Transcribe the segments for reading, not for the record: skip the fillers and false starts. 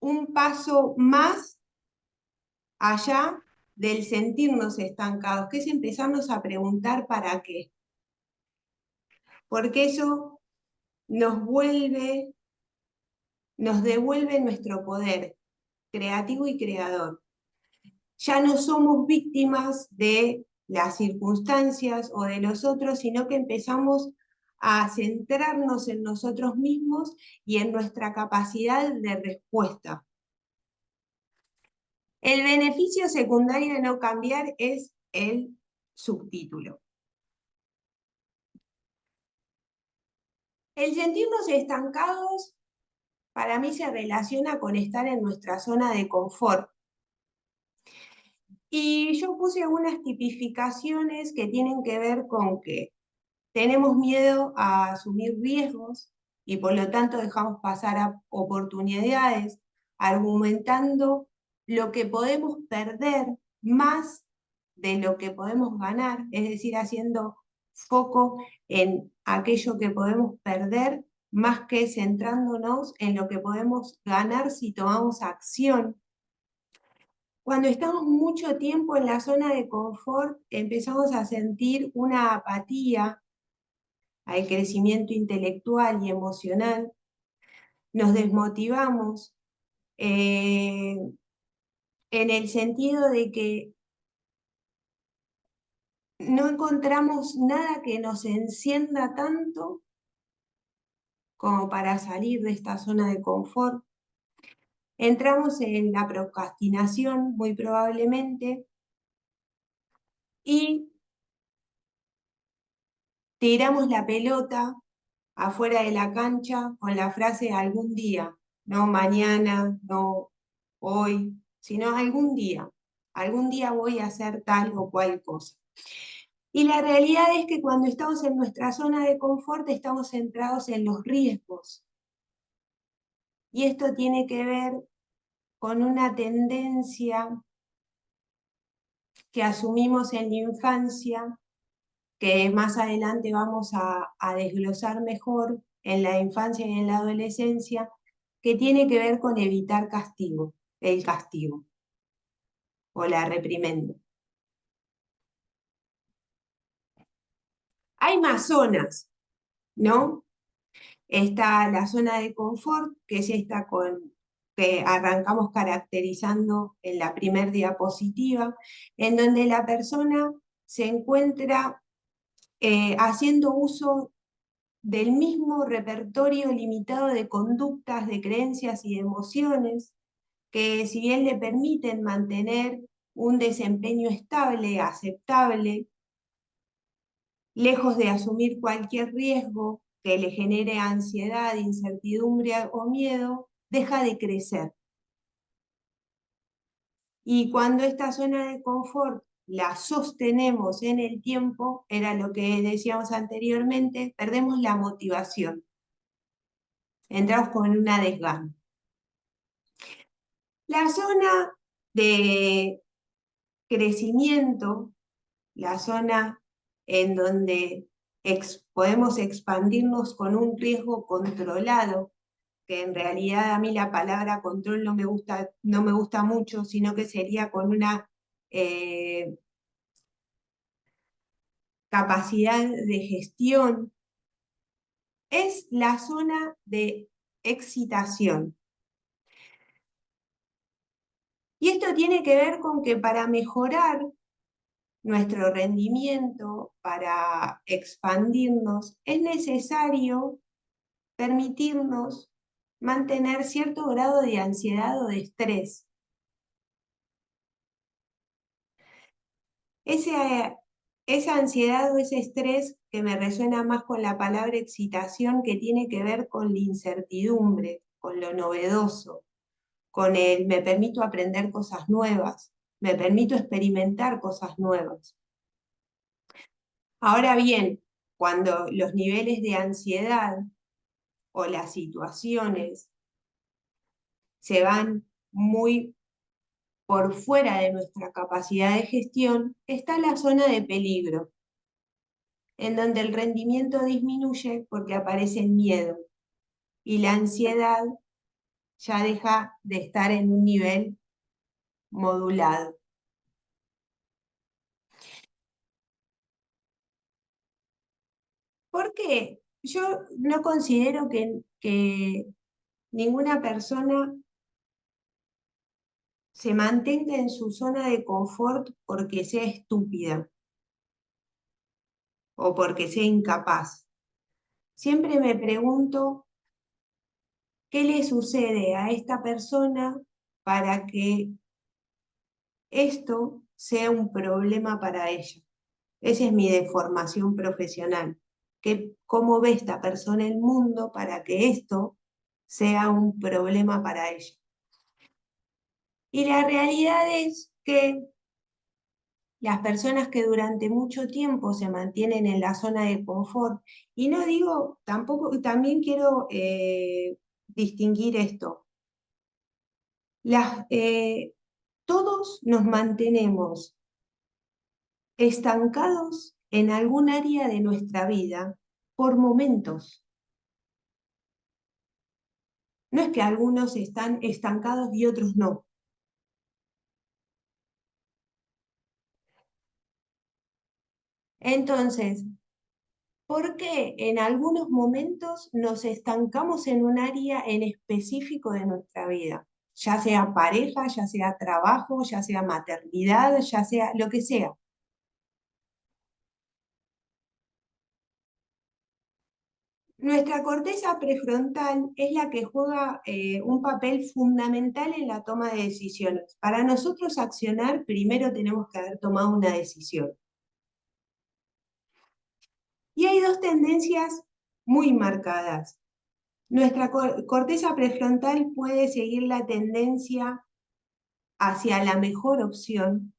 un paso más allá del sentirnos estancados, que es empezarnos a preguntar para qué. Porque eso nos devuelve nuestro poder creativo y creador. Ya no somos víctimas de las circunstancias o de los otros, sino que empezamos a centrarnos en nosotros mismos y en nuestra capacidad de respuesta. El beneficio secundario de no cambiar es el subtítulo. El sentirnos estancados para mí se relaciona con estar en nuestra zona de confort. Y yo puse algunas tipificaciones que tienen que ver con que tenemos miedo a asumir riesgos y por lo tanto dejamos pasar a oportunidades, argumentando lo que podemos perder más de lo que podemos ganar, es decir, haciendo foco en aquello que podemos perder más que centrándonos en lo que podemos ganar si tomamos acción. Cuando estamos mucho tiempo en la zona de confort, empezamos a sentir una apatía al crecimiento intelectual y emocional, nos desmotivamos en el sentido de que no encontramos nada que nos encienda tanto como para salir de esta zona de confort. Entramos en la procrastinación, muy probablemente, y tiramos la pelota afuera de la cancha con la frase algún día, no mañana, no hoy, sino algún día voy a hacer tal o cual cosa. Y la realidad es que cuando estamos en nuestra zona de confort estamos centrados en los riesgos. Y esto tiene que ver con una tendencia que asumimos en la infancia, que más adelante vamos a desglosar mejor en la infancia y en la adolescencia, que tiene que ver con evitar el castigo o la reprimenda. Hay más zonas, ¿no? Está la zona de confort, que es esta que arrancamos caracterizando en la primer diapositiva, en donde la persona se encuentra haciendo uso del mismo repertorio limitado de conductas, de creencias y de emociones, que si bien le permiten mantener un desempeño estable, aceptable, lejos de asumir cualquier riesgo que le genere ansiedad, incertidumbre o miedo, deja de crecer. Y cuando esta zona de confort la sostenemos en el tiempo, era lo que decíamos anteriormente, perdemos la motivación. Entramos con una desgana. La zona de crecimiento, la zona en donde podemos expandirnos con un riesgo controlado, que en realidad a mí la palabra control no me gusta mucho, sino que sería con una capacidad de gestión, es la zona de excitación. Y esto tiene que ver con que para mejorar nuestro rendimiento, para expandirnos, es necesario permitirnos mantener cierto grado de ansiedad o de estrés. Esa ansiedad o ese estrés que me resuena más con la palabra excitación, que tiene que ver con la incertidumbre, con lo novedoso, con el me permito aprender cosas nuevas, me permito experimentar cosas nuevas. Ahora bien, cuando los niveles de ansiedad o las situaciones se van muy por fuera de nuestra capacidad de gestión, está la zona de peligro, en donde el rendimiento disminuye porque aparece el miedo y la ansiedad ya deja de estar en un nivel modulado. Porque yo no considero que ninguna persona se mantenga en su zona de confort porque sea estúpida o porque sea incapaz. Siempre me pregunto qué le sucede a esta persona para que esto sea un problema para ella. Esa es mi deformación profesional. ¿Cómo ve esta persona el mundo para que esto sea un problema para ella? Y la realidad es que las personas que durante mucho tiempo se mantienen en la zona de confort, y no digo, tampoco, también quiero distinguir esto, todos nos mantenemos estancados en algún área de nuestra vida por momentos. No es que algunos están estancados y otros no. Entonces, ¿por qué en algunos momentos nos estancamos en un área en específico de nuestra vida? Ya sea pareja, ya sea trabajo, ya sea maternidad, ya sea lo que sea. Nuestra corteza prefrontal es la que juega un papel fundamental en la toma de decisiones. Para nosotros accionar, primero tenemos que haber tomado una decisión. Y hay dos tendencias muy marcadas. Nuestra corteza prefrontal puede seguir la tendencia hacia la mejor opción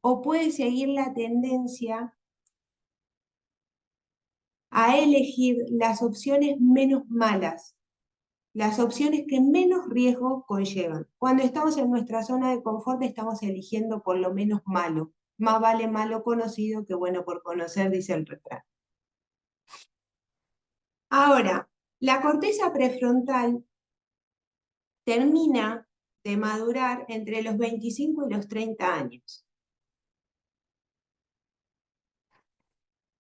o puede seguir la tendencia a elegir las opciones menos malas, las opciones que menos riesgo conllevan. Cuando estamos en nuestra zona de confort estamos eligiendo por lo menos malo. Más vale malo conocido que bueno por conocer, dice el refrán. Ahora, la corteza prefrontal termina de madurar entre los 25 y los 30 años.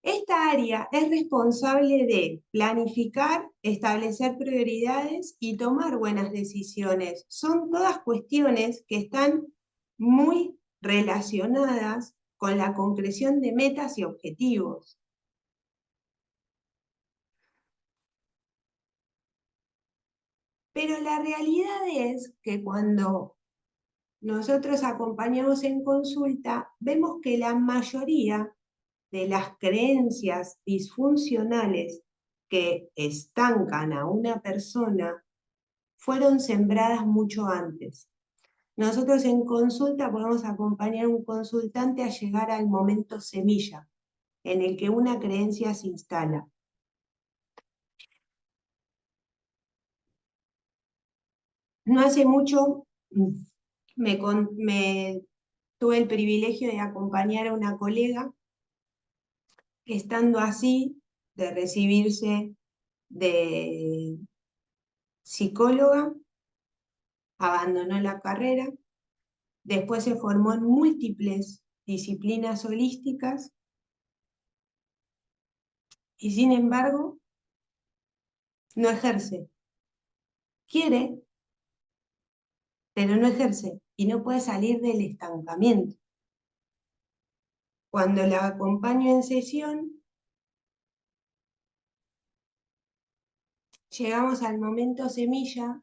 Esta área es responsable de planificar, establecer prioridades y tomar buenas decisiones. Son todas cuestiones que están muy relacionadas con la concreción de metas y objetivos. Pero la realidad es que cuando nosotros acompañamos en consulta, vemos que la mayoría de las creencias disfuncionales que estancan a una persona fueron sembradas mucho antes. Nosotros en consulta podemos acompañar a un consultante a llegar al momento semilla, en el que una creencia se instala. No hace mucho tuve el privilegio de acompañar a una colega que estando así, de recibirse de psicóloga, abandonó la carrera, después se formó en múltiples disciplinas holísticas y sin embargo no ejerce. Quiere, pero no ejerce y no puede salir del estancamiento. Cuando la acompaño en sesión, llegamos al momento semilla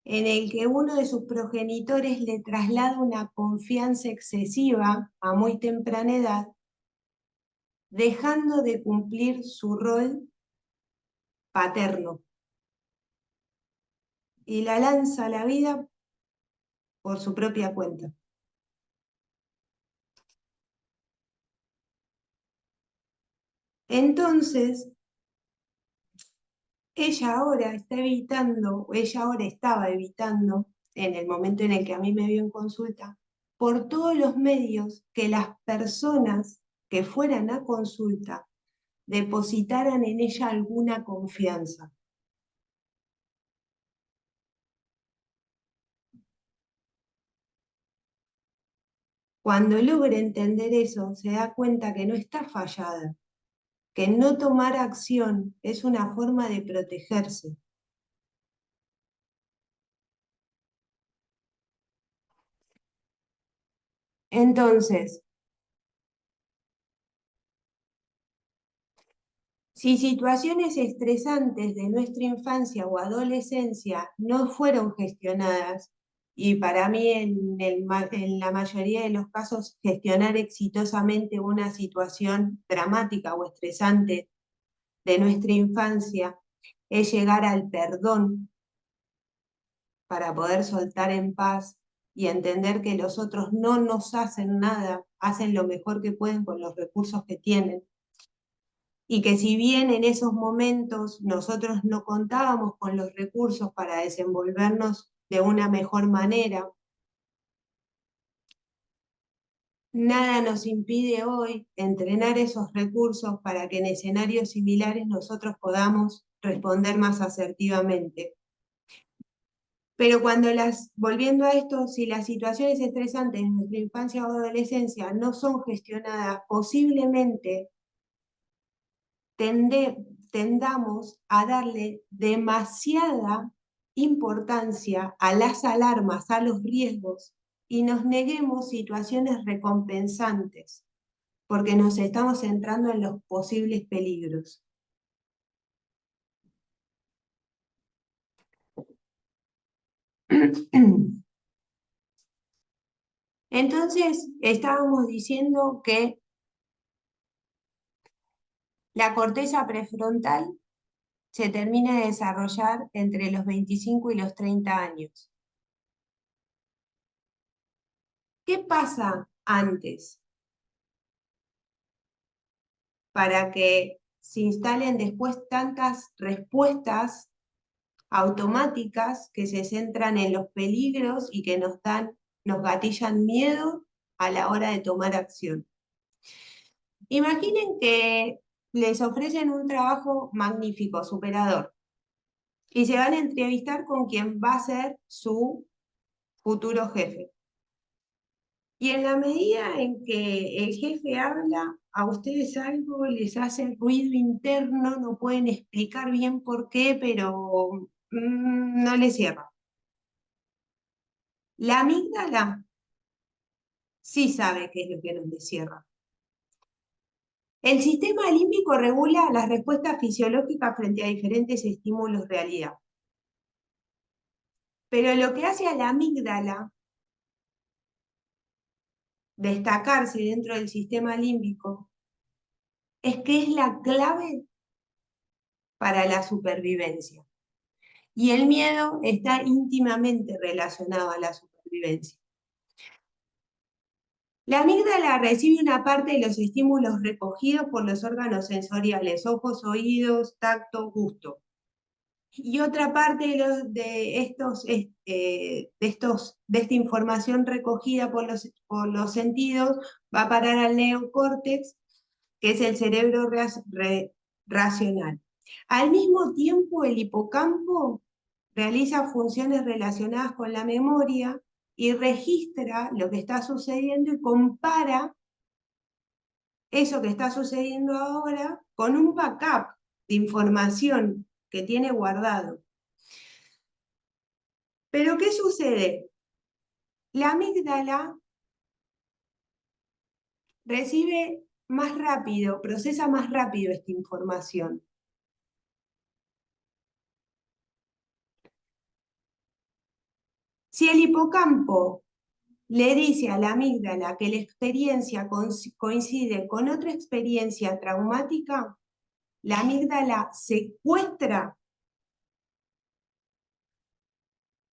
en el que uno de sus progenitores le traslada una confianza excesiva a muy temprana edad, dejando de cumplir su rol paterno y la lanza a la vida por su propia cuenta. Entonces, ella ahora estaba evitando, en el momento en el que a mí me vio en consulta, por todos los medios que las personas que fueran a consulta depositaran en ella alguna confianza. Cuando logra entender eso, se da cuenta que no está fallada, que no tomar acción es una forma de protegerse. Entonces, si situaciones estresantes de nuestra infancia o adolescencia no fueron gestionadas, y para mí en la mayoría de los casos gestionar exitosamente una situación dramática o estresante de nuestra infancia es llegar al perdón para poder soltar en paz y entender que los otros no nos hacen nada, hacen lo mejor que pueden con los recursos que tienen. Y que si bien en esos momentos nosotros no contábamos con los recursos para desenvolvernos de una mejor manera, nada nos impide hoy entrenar esos recursos para que en escenarios similares nosotros podamos responder más asertivamente. Pero volviendo a esto, si las situaciones estresantes en nuestra infancia o adolescencia no son gestionadas, posiblemente tendamos a darle demasiada importancia a las alarmas, a los riesgos, y nos neguemos situaciones recompensantes, porque nos estamos centrando en los posibles peligros. Entonces, estábamos diciendo que la corteza prefrontal se termina de desarrollar entre los 25 y los 30 años. ¿Qué pasa antes para que se instalen después tantas respuestas automáticas que se centran en los peligros y que nos gatillan miedo a la hora de tomar acción? Imaginen que les ofrecen un trabajo magnífico, superador, y se van a entrevistar con quien va a ser su futuro jefe. Y en la medida en que el jefe habla, a ustedes algo les hace ruido interno, no pueden explicar bien por qué, pero no les cierra. La amígdala sí sabe qué es lo que nos cierra. El sistema límbico regula las respuestas fisiológicas frente a diferentes estímulos realidad. Pero lo que hace a la amígdala destacarse dentro del sistema límbico es que es la clave para la supervivencia. Y el miedo está íntimamente relacionado a la supervivencia. La amígdala recibe una parte de los estímulos recogidos por los órganos sensoriales, ojos, oídos, tacto, gusto. Y otra parte de esta información recogida por los sentidos va a parar al neocórtex, que es el cerebro racional. Al mismo tiempo, el hipocampo realiza funciones relacionadas con la memoria y registra lo que está sucediendo y compara eso que está sucediendo ahora con un backup de información que tiene guardado. Pero ¿qué sucede? La amígdala recibe más rápido, procesa más rápido esta información. Si el hipocampo le dice a la amígdala que la experiencia coincide con otra experiencia traumática, la amígdala secuestra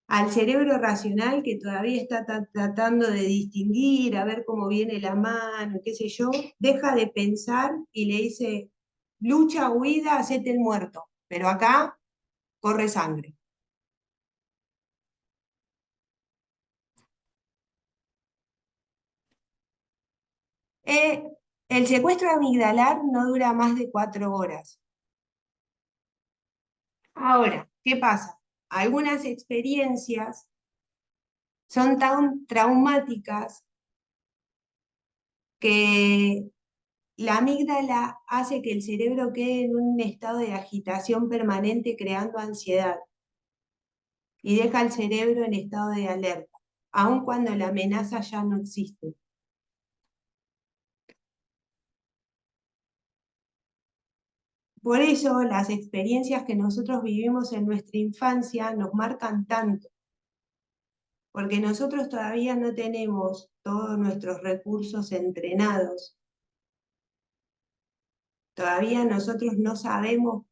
al cerebro racional que todavía está tratando de distinguir, a ver cómo viene la mano, qué sé yo, deja de pensar y le dice, lucha, huida, hacete el muerto, pero acá corre sangre. El secuestro amigdalar no dura más de 4 horas. Ahora, ¿qué pasa? Algunas experiencias son tan traumáticas que la amígdala hace que el cerebro quede en un estado de agitación permanente creando ansiedad y deja al cerebro en estado de alerta, aun cuando la amenaza ya no existe. Por eso las experiencias que nosotros vivimos en nuestra infancia nos marcan tanto, porque nosotros todavía no tenemos todos nuestros recursos entrenados, todavía nosotros no sabemos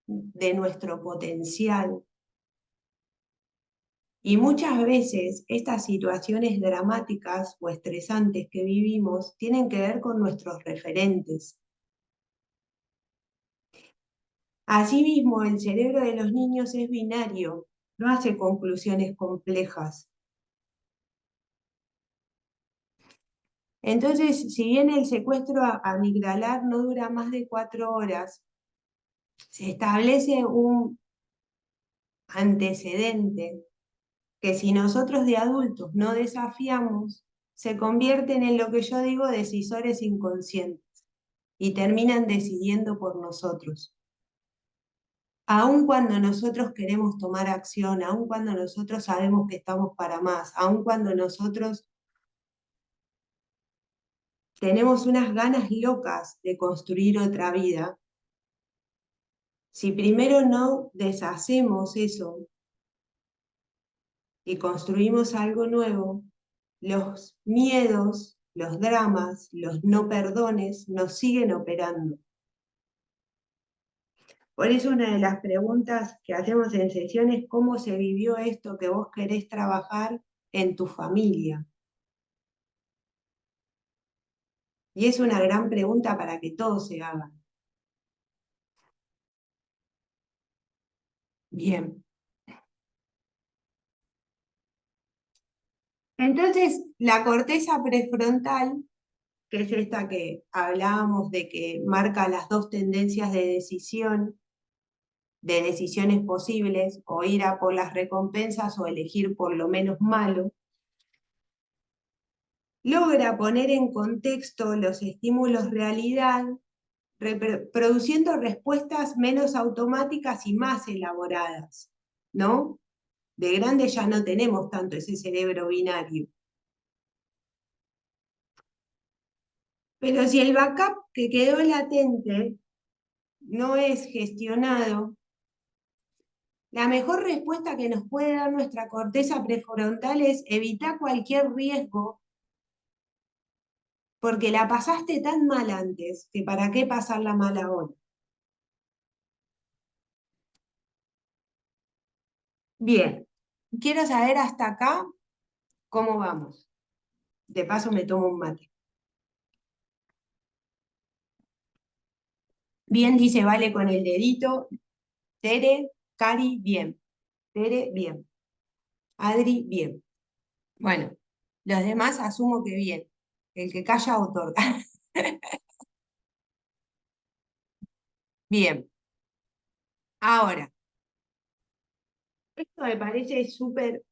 de nuestro potencial. Y muchas veces estas situaciones dramáticas o estresantes que vivimos tienen que ver con nuestros referentes. Asimismo, el cerebro de los niños es binario, no hace conclusiones complejas. Entonces, si bien el secuestro amigdalar no dura más de 4 horas, se establece un antecedente que si nosotros de adultos no desafiamos, se convierten en lo que yo digo decisores inconscientes y terminan decidiendo por nosotros. Aun cuando nosotros queremos tomar acción, aun cuando nosotros sabemos que estamos para más, aun cuando nosotros tenemos unas ganas locas de construir otra vida, si primero no deshacemos eso y construimos algo nuevo, los miedos, los dramas, los no perdones nos siguen operando. Por eso una de las preguntas que hacemos en sesión es cómo se vivió esto que vos querés trabajar en tu familia. Y es una gran pregunta para que todos se hagan. Bien. Entonces, la corteza prefrontal, que es esta que hablábamos de que marca las dos tendencias de decisión, de decisiones posibles, o ir a por las recompensas o elegir por lo menos malo, logra poner en contexto los estímulos realidad, produciendo respuestas menos automáticas y más elaboradas, ¿no? De grande ya no tenemos tanto ese cerebro binario. Pero si el backup que quedó latente no es gestionado, la mejor respuesta que nos puede dar nuestra corteza prefrontal es evitar cualquier riesgo, porque la pasaste tan mal antes, que para qué pasarla mal ahora. Bien, quiero saber hasta acá cómo vamos. De paso me tomo un mate. Bien, dice Vale con el dedito. Tere, Cari, bien. Tere, bien. Adri, bien. Bueno, los demás asumo que bien. El que calla otorga. Bien. Ahora, esto me parece súper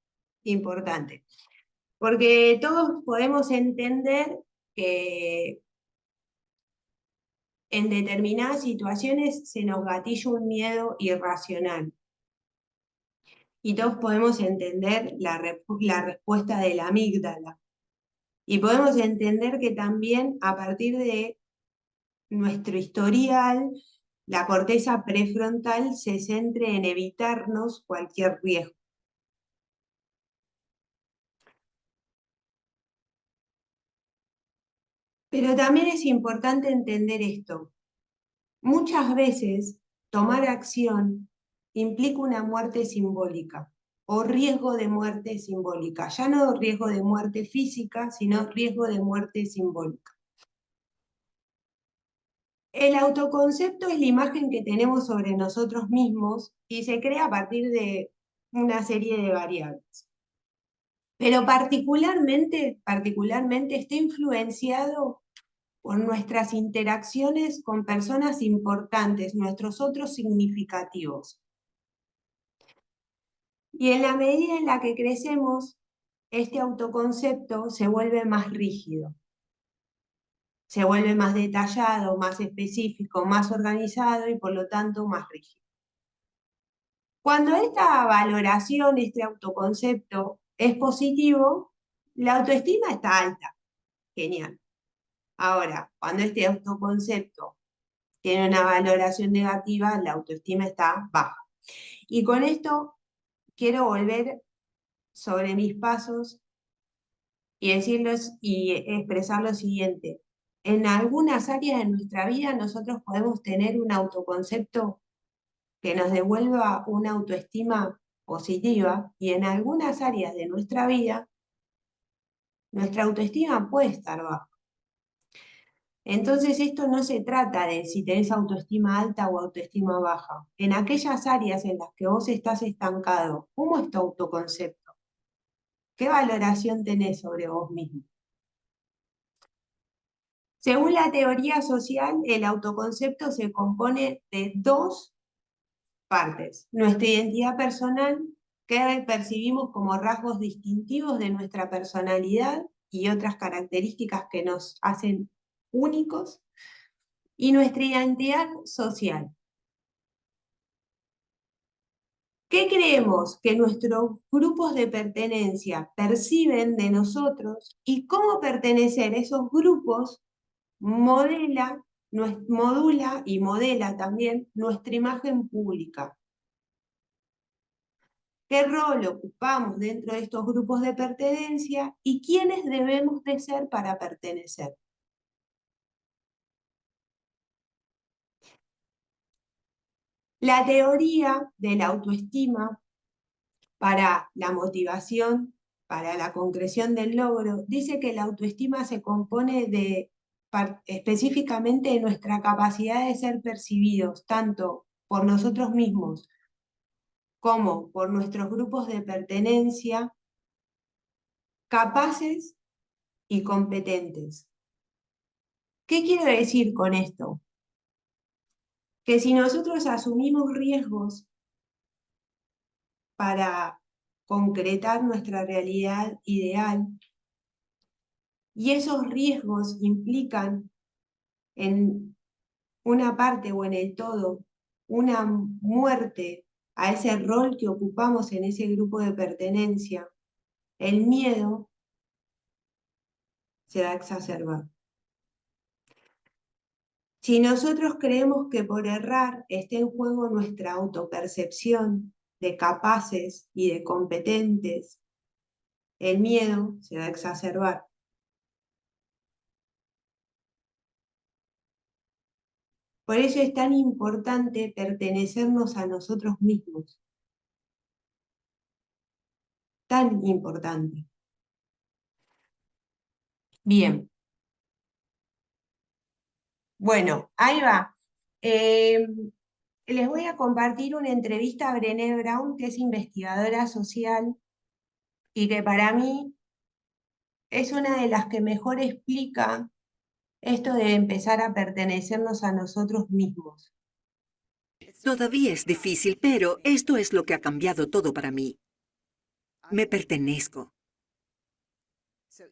importante, porque todos podemos entender que en determinadas situaciones se nos gatilla un miedo irracional. Y todos podemos entender la respuesta de la amígdala. Y podemos entender que también a partir de nuestro historial, la corteza prefrontal se centre en evitarnos cualquier riesgo. Pero también es importante entender esto. Muchas veces tomar acción implica una muerte simbólica o riesgo de muerte simbólica. Ya no riesgo de muerte física, sino riesgo de muerte simbólica. El autoconcepto es la imagen que tenemos sobre nosotros mismos y se crea a partir de una serie de variables. Pero particularmente está influenciado por nuestras interacciones con personas importantes, nuestros otros significativos. Y en la medida en la que crecemos, este autoconcepto se vuelve más rígido, se vuelve más detallado, más específico, más organizado y por lo tanto más rígido. Cuando esta valoración, este autoconcepto es positivo, la autoestima está alta. Genial. Ahora, cuando este autoconcepto tiene una valoración negativa, la autoestima está baja. Y con esto quiero volver sobre mis pasos y decirlos y expresar lo siguiente. En algunas áreas de nuestra vida nosotros podemos tener un autoconcepto que nos devuelva una autoestima positiva y en algunas áreas de nuestra vida nuestra autoestima puede estar baja. Entonces esto no se trata de si tenés autoestima alta o autoestima baja. En aquellas áreas en las que vos estás estancado, ¿cómo es tu autoconcepto? ¿Qué valoración tenés sobre vos mismo? Según la teoría social, el autoconcepto se compone de dos partes. Nuestra identidad personal, que percibimos como rasgos distintivos de nuestra personalidad y otras características que nos hacen únicos, y nuestra identidad social. ¿Qué creemos que nuestros grupos de pertenencia perciben de nosotros y cómo pertenecer a esos grupos modula y modela también nuestra imagen pública? ¿Qué rol ocupamos dentro de estos grupos de pertenencia y quiénes debemos de ser para pertenecer? La teoría de la autoestima para la motivación, para la concreción del logro, dice que la autoestima se compone específicamente de nuestra capacidad de ser percibidos, tanto por nosotros mismos como por nuestros grupos de pertenencia, capaces y competentes. ¿Qué quiero decir con esto? Que si nosotros asumimos riesgos para concretar nuestra realidad ideal, y esos riesgos implican en una parte o en el todo una muerte a ese rol que ocupamos en ese grupo de pertenencia, el miedo se va a exacerbar. Si nosotros creemos que por errar está en juego nuestra autopercepción de capaces y de competentes, el miedo se va a exacerbar. Por eso es tan importante pertenecernos a nosotros mismos. Tan importante. Bien. Bueno, ahí va. Les voy a compartir una entrevista a Brené Brown, que es investigadora social y que para mí es una de las que mejor explica esto de empezar a pertenecernos a nosotros mismos. Todavía es difícil, pero esto es lo que ha cambiado todo para mí. Me pertenezco.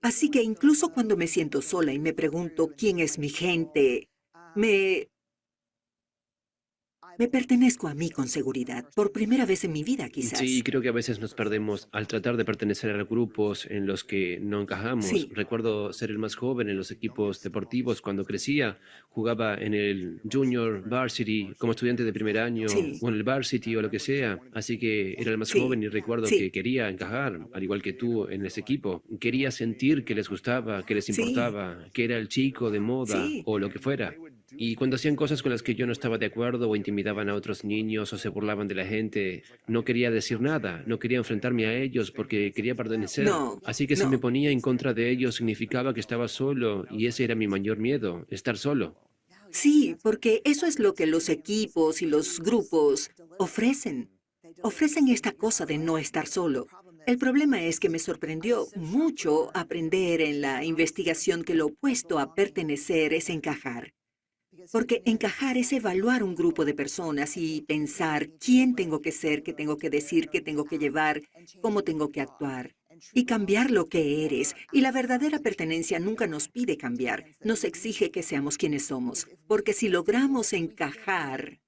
Así que incluso cuando me siento sola y me pregunto quién es mi gente, me pertenezco a mí con seguridad. Por primera vez en mi vida, Sí, quizás. creo que a veces nos perdemos al tratar de pertenecer a grupos en los que no encajamos. Sí, Recuerdo ser el más joven en los equipos deportivos cuando crecía. Jugaba en el Junior Varsity como estudiante de primer año sí, o en el Varsity o lo que sea. Así que era el más sí, joven y recuerdo que sí, quería encajar, al igual que tú, en ese equipo. Quería sentir que les gustaba, que les sí, importaba, que era el chico de moda sí, o lo que fuera. Y cuando hacían cosas con las que yo no estaba de acuerdo o intimidaban a otros niños o se burlaban de la gente, no quería decir nada, no quería enfrentarme a ellos porque quería pertenecer. no, Así que si me no. ponía en contra de ellos significaba que estaba solo y ese era mi mayor miedo, estar solo. Sí, porque eso es lo que los equipos y los grupos ofrecen. Ofrecen esta cosa de no estar solo. El problema es que me sorprendió mucho aprender en la investigación que lo opuesto a pertenecer es encajar. Porque encajar es evaluar un grupo de personas y pensar quién tengo que ser, qué tengo que decir, qué tengo que llevar, cómo tengo que actuar. Y cambiar lo que eres. Y la verdadera pertenencia nunca nos pide cambiar, nos exige que seamos quienes somos. Porque si logramos encajar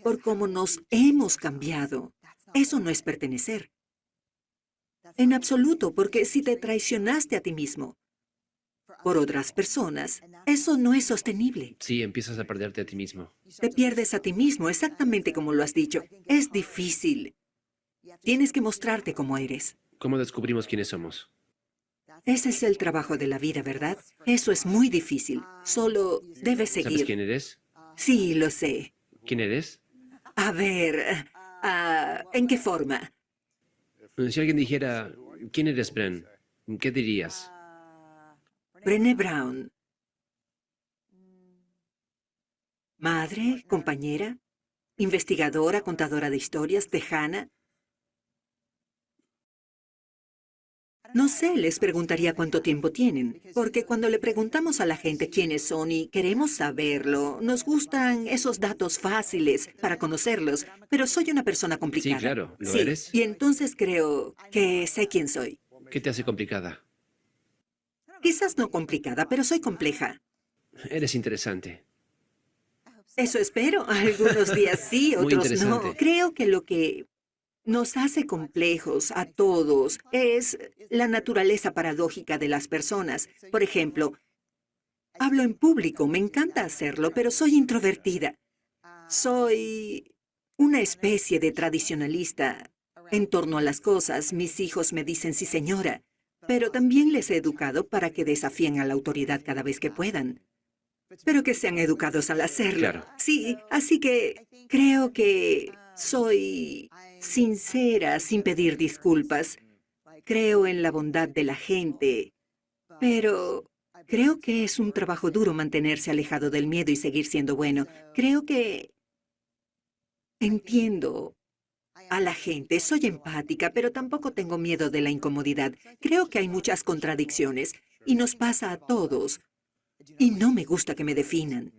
por cómo nos hemos cambiado, eso no es pertenecer. En absoluto, porque si te traicionaste a ti mismo por otras personas, eso no es sostenible. Sí, empiezas a perderte a ti mismo. Te pierdes a ti mismo, exactamente como lo has dicho. Es difícil. Tienes que mostrarte como eres. ¿Cómo descubrimos quiénes somos? Ese es el trabajo de la vida, ¿verdad? Eso es muy difícil. Solo debes ¿Sabes quién seguir. eres? Sí, lo sé. ¿Quién eres? A ver, ¿en qué forma? Si alguien dijera, ¿quién eres, Bren? ¿Qué dirías? Brené Brown. Madre, compañera, investigadora, contadora de historias, tejana. No sé, les preguntaría cuánto tiempo tienen, porque cuando le preguntamos a la gente quiénes son y queremos saberlo, nos gustan esos datos fáciles para conocerlos, pero soy una persona Sí, complicada. claro, ¿lo Sí, eres? y entonces creo que sé quién soy. ¿Qué te hace complicada? Quizás no complicada, pero soy compleja. Eres interesante. Eso espero. Algunos días sí, Muy otros no. interesante. Creo que lo que nos hace complejos a todos es la naturaleza paradójica de las personas. Por ejemplo, hablo en público, me encanta hacerlo, pero soy introvertida. Soy una especie de tradicionalista en torno a las cosas. Mis hijos me dicen sí, señora, pero también les he educado para que desafíen a la autoridad cada vez que puedan, pero que sean educados al hacerlo. Claro. Sí, así que creo que soy sincera sin pedir disculpas. Creo en la bondad de la gente, pero creo que es un trabajo duro mantenerse alejado del miedo y seguir siendo bueno. Creo que entiendo a la gente, soy empática, pero tampoco tengo miedo de la incomodidad. Creo que hay muchas contradicciones y nos pasa a todos. Y no me gusta que me definan.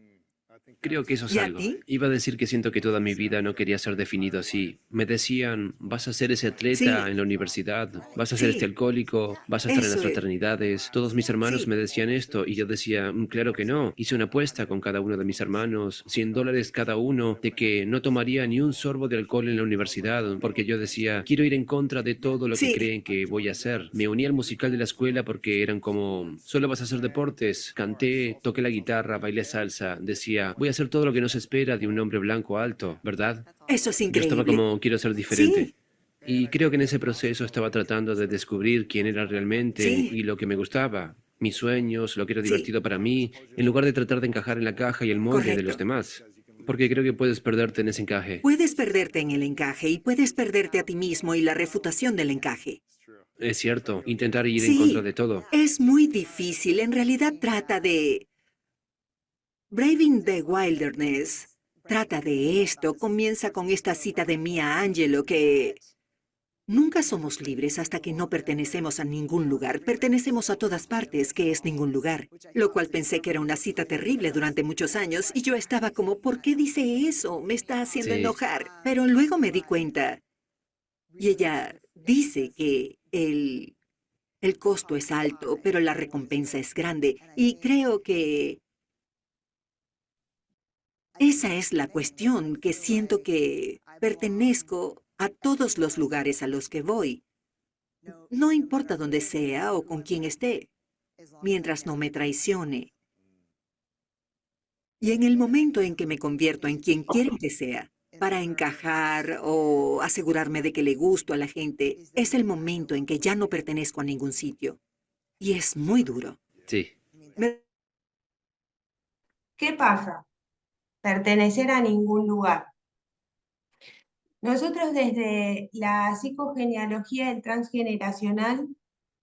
Creo que eso es ¿Y a algo. ti? Iba a decir que siento que toda mi vida no quería ser definido así. Me decían, vas a ser ese atleta Sí, en la universidad, vas a ser este sí, alcohólico, vas a estar en las eso es. fraternidades. Todos mis hermanos Sí, me decían esto y yo decía, claro que no. Hice una apuesta con cada uno de mis hermanos, $100 cada uno, de que no tomaría ni un sorbo de alcohol en la universidad, porque yo decía, quiero ir en contra de todo lo que sí, creen que voy a hacer. Me uní al musical de la escuela porque eran como, solo vas a hacer deportes. Canté, toqué la guitarra, bailé salsa. Decía, voy a hacer todo lo que no se espera de un hombre blanco alto, ¿verdad? eso es Yo estaba increíble. como, quiero ser diferente. Sí, Y creo que en ese proceso estaba tratando de descubrir quién era realmente sí, y lo que me gustaba, mis sueños, lo que era sí, divertido para mí, en lugar de tratar de encajar en la caja y el molde de los correcto. demás. Porque creo que puedes perderte en ese encaje. Puedes perderte en el encaje y puedes perderte a ti mismo y la refutación del encaje. Es cierto, intentar ir en contra Sí, de todo. es muy difícil. En realidad trata de Braving the Wilderness. Trata de esto. Comienza con esta cita de Mia Angelou que nunca somos libres hasta que no pertenecemos a ningún lugar. Pertenecemos a todas partes, que es ningún lugar. Lo cual pensé que era una cita terrible durante muchos años y yo estaba como, ¿por qué dice eso? Me está haciendo Sí, enojar. Pero luego me di cuenta y ella dice que el costo es alto, pero la recompensa es grande. Y creo que esa es la cuestión, que siento que pertenezco a todos los lugares a los que voy. No importa dónde sea o con quién esté, mientras no me traicione. Y en el momento en que me convierto en quien quieren que sea, para encajar o asegurarme de que le gusto a la gente, es el momento en que ya no pertenezco a ningún sitio. Y es muy duro. sí. Me- ¿Qué pasa? Pertenecer a ningún lugar. Nosotros desde la psicogenealogía del transgeneracional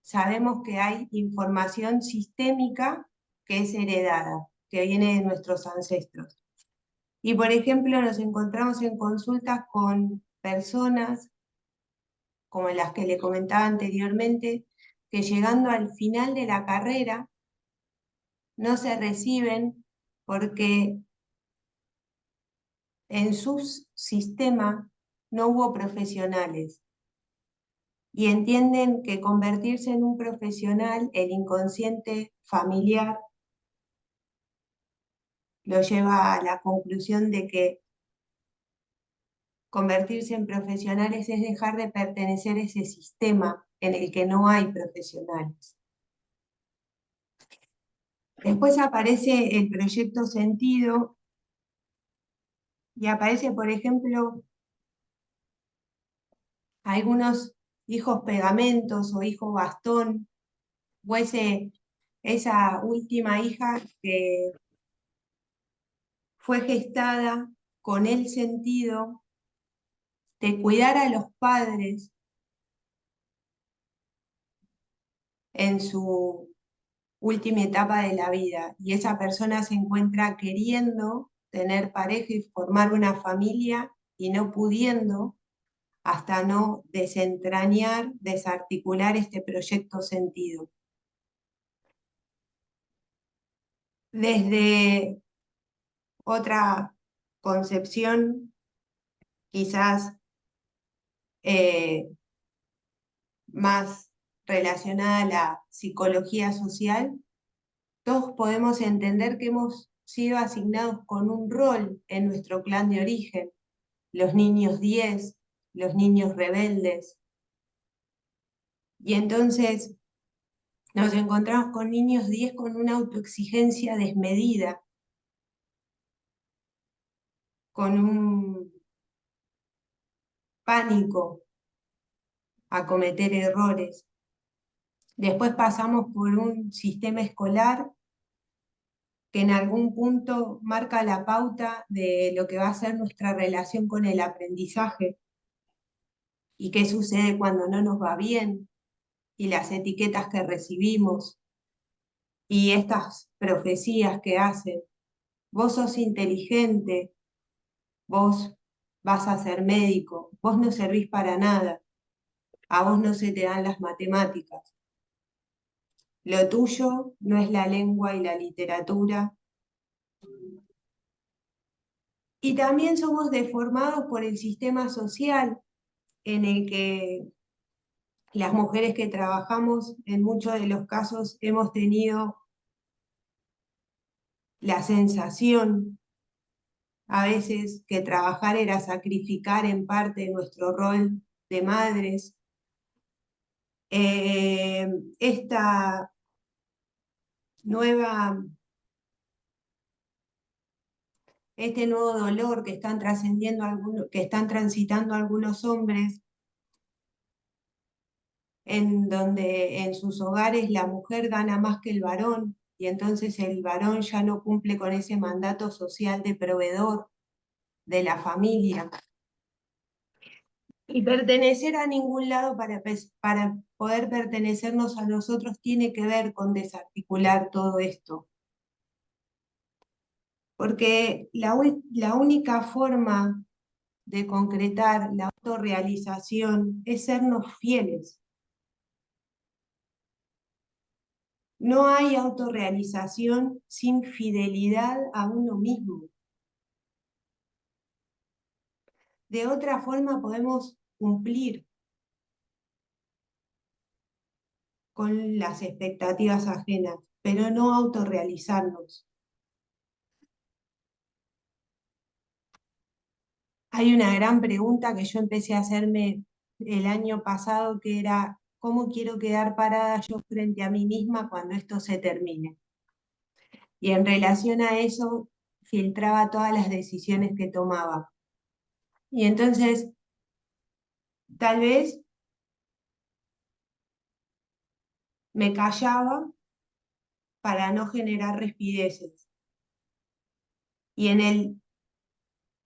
sabemos que hay información sistémica que es heredada, que viene de nuestros ancestros. Y por ejemplo, nos encontramos en consultas con personas como las que le comentaba anteriormente, que llegando al final de la carrera no se reciben porque en su sistema no hubo profesionales y entienden que convertirse en un profesional, el inconsciente familiar, lo lleva a la conclusión de que convertirse en profesionales es dejar de pertenecer a ese sistema en el que no hay profesionales. Después aparece el proyecto Sentido y aparece, por ejemplo, algunos hijos pegamentos o hijos bastón, o esa última hija que fue gestada con el sentido de cuidar a los padres en su última etapa de la vida, y esa persona se encuentra queriendo tener pareja y formar una familia y no pudiendo hasta no desentrañar, desarticular este proyecto Sentido. Desde otra concepción, quizás más relacionada a la psicología social, todos podemos entender que hemos sido asignados con un rol en nuestro clan de origen, los niños 10, los niños rebeldes. Y entonces nos encontramos con niños 10 con una autoexigencia desmedida, con un pánico a cometer errores. Después pasamos por un sistema escolar que en algún punto marca la pauta de lo que va a ser nuestra relación con el aprendizaje y qué sucede cuando no nos va bien, y las etiquetas que recibimos y estas profecías que hacen. Vos sos inteligente, vos vas a ser médico, vos no servís para nada, a vos no se te dan las matemáticas. Lo tuyo no es la lengua y la literatura. Y también somos deformados por el sistema social en el que las mujeres que trabajamos, en muchos de los casos, hemos tenido la sensación a veces que trabajar era sacrificar en parte nuestro rol de madres. Esta nueva, este nuevo dolor que están trascendiendo que están transitando algunos hombres, en donde en sus hogares la mujer gana más que el varón, y entonces el varón ya no cumple con ese mandato social de proveedor de la familia. Y pertenecer a ningún lado para poder pertenecernos a nosotros tiene que ver con desarticular todo esto. Porque la única forma de concretar la autorrealización es sernos fieles. No hay autorrealización sin fidelidad a uno mismo. De otra forma podemos cumplir con las expectativas ajenas, pero no autorrealizarnos. Hay una gran pregunta que yo empecé a hacerme el año pasado, que era, ¿cómo quiero quedar parada yo frente a mí misma cuando esto se termine? Y en relación a eso, filtraba todas las decisiones que tomaba. Y entonces, tal vez me callaba para no generar rispideces. Y en el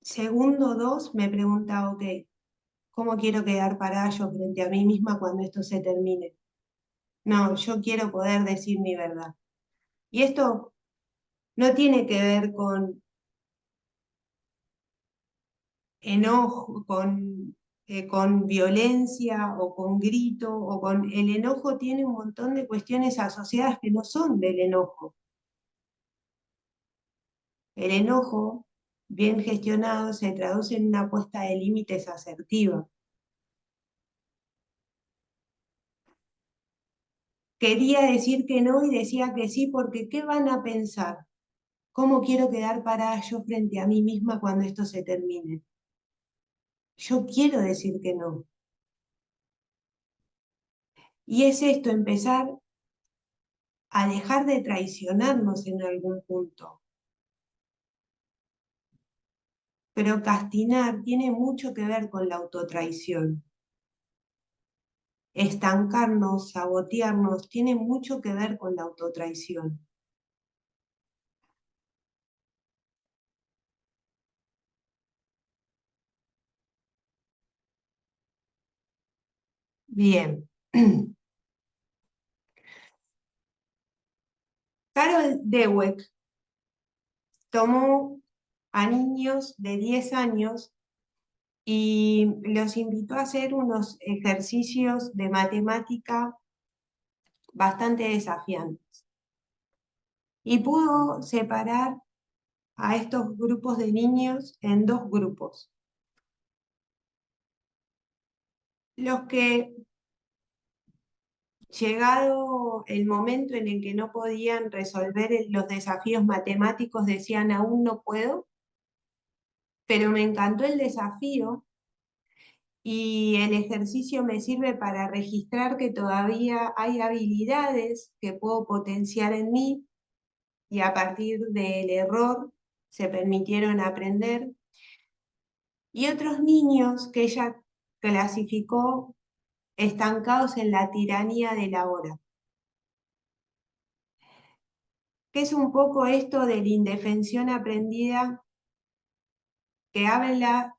segundo 2 me preguntaba, ok, ¿cómo quiero quedar parada yo frente a mí misma cuando esto se termine? No, yo quiero poder decir mi verdad. Y esto no tiene que ver con enojo, con con violencia o con grito o con... El enojo tiene un montón de cuestiones asociadas que no son del enojo. El enojo, bien gestionado, se traduce en una puesta de límites asertiva. Quería decir que no y decía que sí porque ¿qué van a pensar? ¿Cómo quiero quedar parada yo frente a mí misma cuando esto se termine? Yo quiero decir que no. Y es esto, empezar a dejar de traicionarnos en algún punto. Procrastinar tiene mucho que ver con la autotraición. Estancarnos, sabotearnos, tiene mucho que ver con la autotraición. Bien. Carol Dweck tomó a niños de 10 años y los invitó a hacer unos ejercicios de matemática bastante desafiantes. Y pudo separar a estos grupos de niños en dos grupos. Los que, llegado el momento en el que no podían resolver los desafíos matemáticos, decían, aún no puedo, pero me encantó el desafío y el ejercicio me sirve para registrar que todavía hay habilidades que puedo potenciar en mí y a partir del error se permitieron aprender. Y otros niños que ella clasificó estancados en la tiranía de la hora. Que es un poco esto de la indefensión aprendida que habla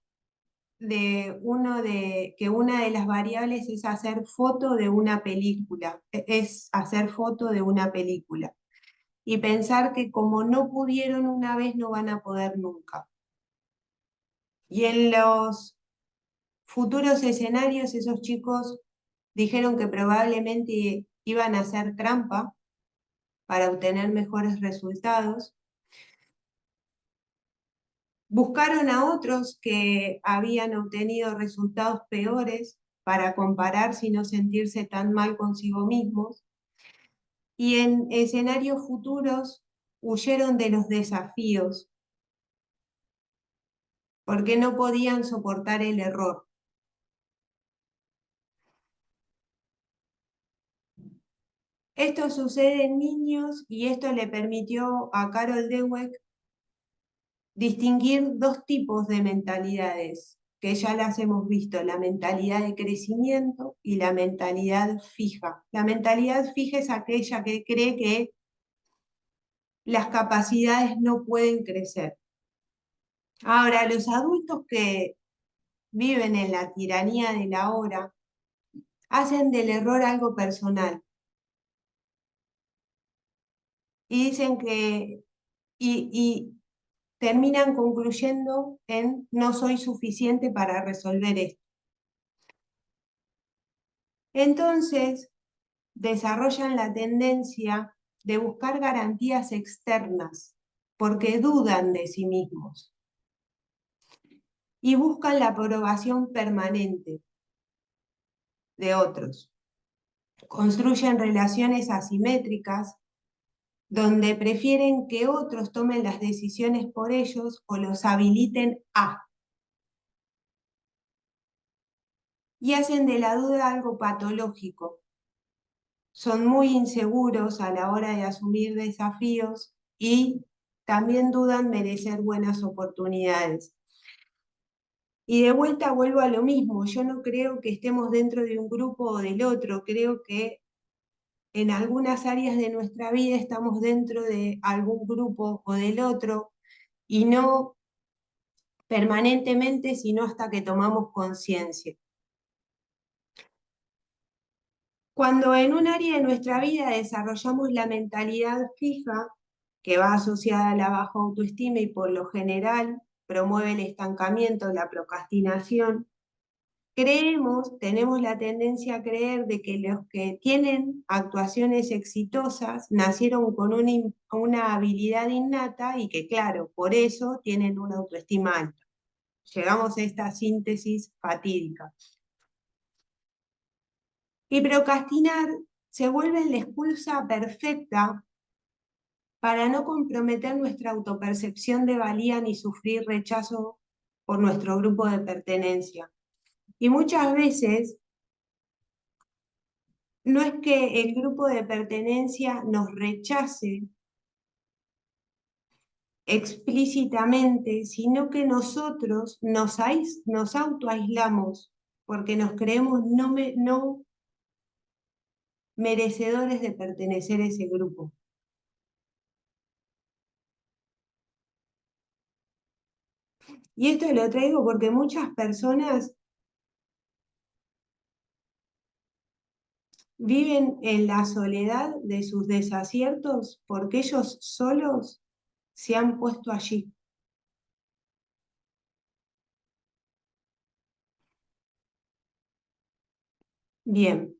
que una de las variables es hacer foto de una película, es hacer foto de una película. Y pensar que como no pudieron una vez, no van a poder nunca. Y en los futuros escenarios, esos chicos dijeron que probablemente iban a hacer trampa para obtener mejores resultados. Buscaron a otros que habían obtenido resultados peores para compararse y no sentirse tan mal consigo mismos. Y en escenarios futuros huyeron de los desafíos porque no podían soportar el error. Esto sucede en niños y esto le permitió a Carol Dweck distinguir dos tipos de mentalidades, que ya las hemos visto, la mentalidad de crecimiento y la mentalidad fija. La mentalidad fija es aquella que cree que las capacidades no pueden crecer. Ahora, los adultos que viven en la tiranía de la hora hacen del error algo personal y dicen que y terminan concluyendo en no soy suficiente para resolver esto. Entonces, desarrollan la tendencia de buscar garantías externas porque dudan de sí mismos y buscan la aprobación permanente de otros. Construyen relaciones asimétricas donde prefieren que otros tomen las decisiones por ellos o los habiliten a. Y hacen de la duda algo patológico. Son muy inseguros a la hora de asumir desafíos y también dudan merecer buenas oportunidades. Y de vuelta vuelvo a lo mismo, yo no creo que estemos dentro de un grupo o del otro, creo que en algunas áreas de nuestra vida estamos dentro de algún grupo o del otro y no permanentemente, sino hasta que tomamos conciencia. Cuando en un área de nuestra vida desarrollamos la mentalidad fija, que va asociada a la baja autoestima y por lo general promueve el estancamiento, la procrastinación, tenemos la tendencia a creer de que los que tienen actuaciones exitosas nacieron con una habilidad innata y que, claro, por eso tienen una autoestima alta. Llegamos a esta síntesis fatídica. Y procrastinar se vuelve la excusa perfecta para no comprometer nuestra autopercepción de valía ni sufrir rechazo por nuestro grupo de pertenencia. Y muchas veces no es que el grupo de pertenencia nos rechace explícitamente, sino que nosotros nos autoaislamos porque nos creemos no merecedores de pertenecer a ese grupo. Y esto lo traigo porque muchas personas viven en la soledad de sus desaciertos porque ellos solos se han puesto allí. Bien.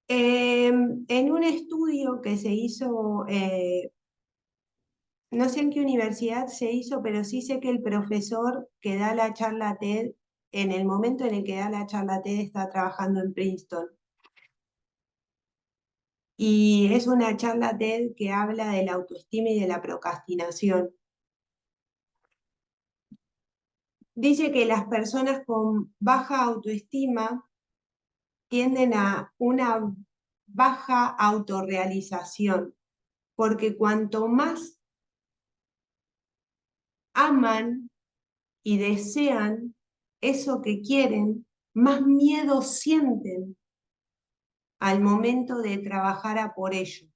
En un estudio que se hizo, no sé en qué universidad se hizo, pero sí sé que el profesor que da la charla TED, en el momento en el que da la charla TED, está trabajando en Princeton. Y es una charla TED que habla de la autoestima y de la procrastinación. Dice que las personas con baja autoestima tienden a una baja autorrealización, porque cuanto más aman y desean eso que quieren, más miedo sienten al momento de trabajar a por ello.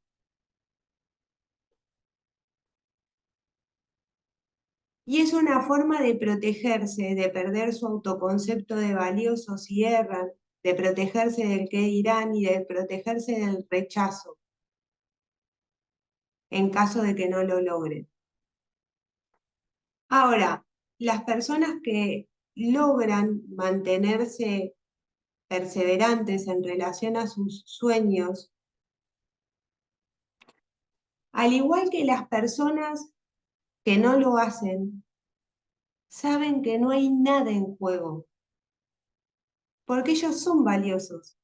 Y es una forma de protegerse, de perder su autoconcepto de valioso si erran, de protegerse del qué dirán y de protegerse del rechazo en caso de que no lo logren. Ahora, las personas que logran mantenerse perseverantes en relación a sus sueños, al igual que las personas que no lo hacen, saben que no hay nada en juego, porque ellos son valiosos,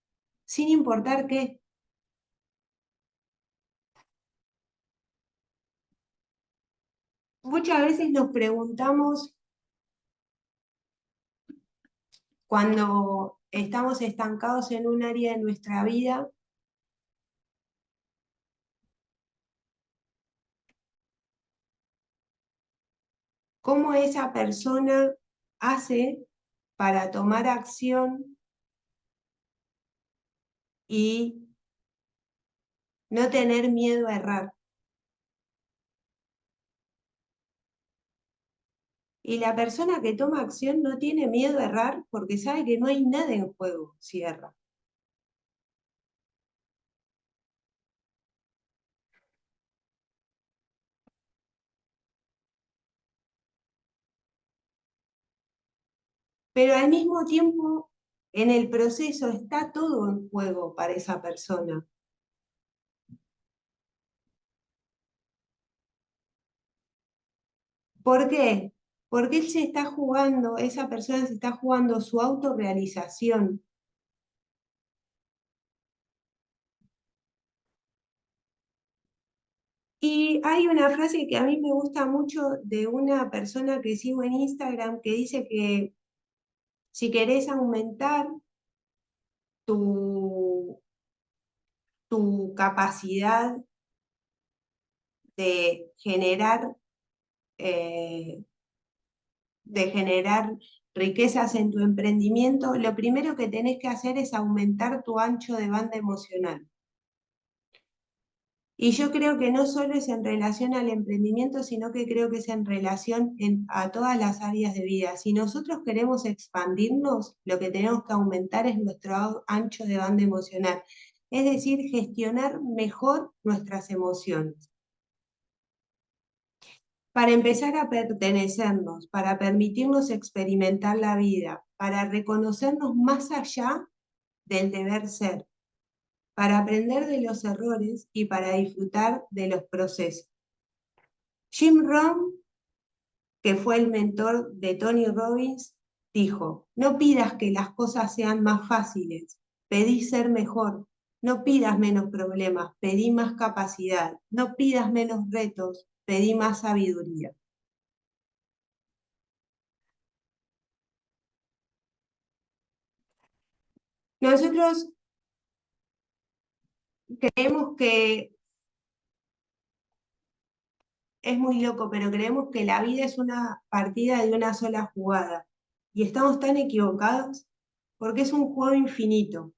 sin importar qué. Muchas veces nos preguntamos cuando estamos estancados en un área de nuestra vida, cómo esa persona hace para tomar acción y no tener miedo a errar. Y la persona que toma acción no tiene miedo a errar porque sabe que no hay nada en juego si erra. Pero al mismo tiempo, en el proceso está todo en juego para esa persona. ¿Por qué? Porque él se está jugando, esa persona se está jugando su autorrealización. Y hay una frase que a mí me gusta mucho de una persona que sigo en Instagram que dice que si querés aumentar tu, tu capacidad de generar, eh, de generar riquezas en tu emprendimiento, lo primero que tenés que hacer es aumentar tu ancho de banda emocional. Y yo creo que no solo es en relación al emprendimiento, sino que creo que es en relación a todas las áreas de vida. Si nosotros queremos expandirnos, lo que tenemos que aumentar es nuestro ancho de banda emocional, es decir, gestionar mejor nuestras emociones. para empezar a pertenecernos, para permitirnos experimentar la vida, para reconocernos más allá del deber ser, para aprender de los errores y para disfrutar de los procesos. Jim Rohn, que fue el mentor de Tony Robbins, dijo: no pidas que las cosas sean más fáciles, pedí ser mejor. No pidas menos problemas, pedí más capacidad. No pidas menos retos, pedí más sabiduría. Nosotros creemos que es muy loco, pero creemos que la vida es una partida de una sola jugada. Y estamos tan equivocados porque es un juego infinito.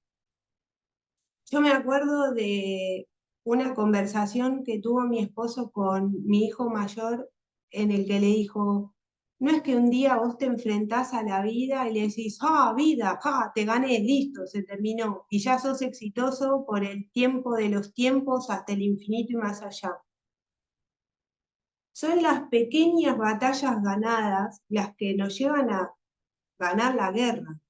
Yo me acuerdo de una conversación que tuvo mi esposo con mi hijo mayor, en el que le dijo: no es que un día vos te enfrentás a la vida y le decís: ah, vida, te gané, listo, se terminó, y ya sos exitoso por el tiempo de los tiempos hasta el infinito y más allá. Son las pequeñas batallas ganadas las que nos llevan a ganar la guerra.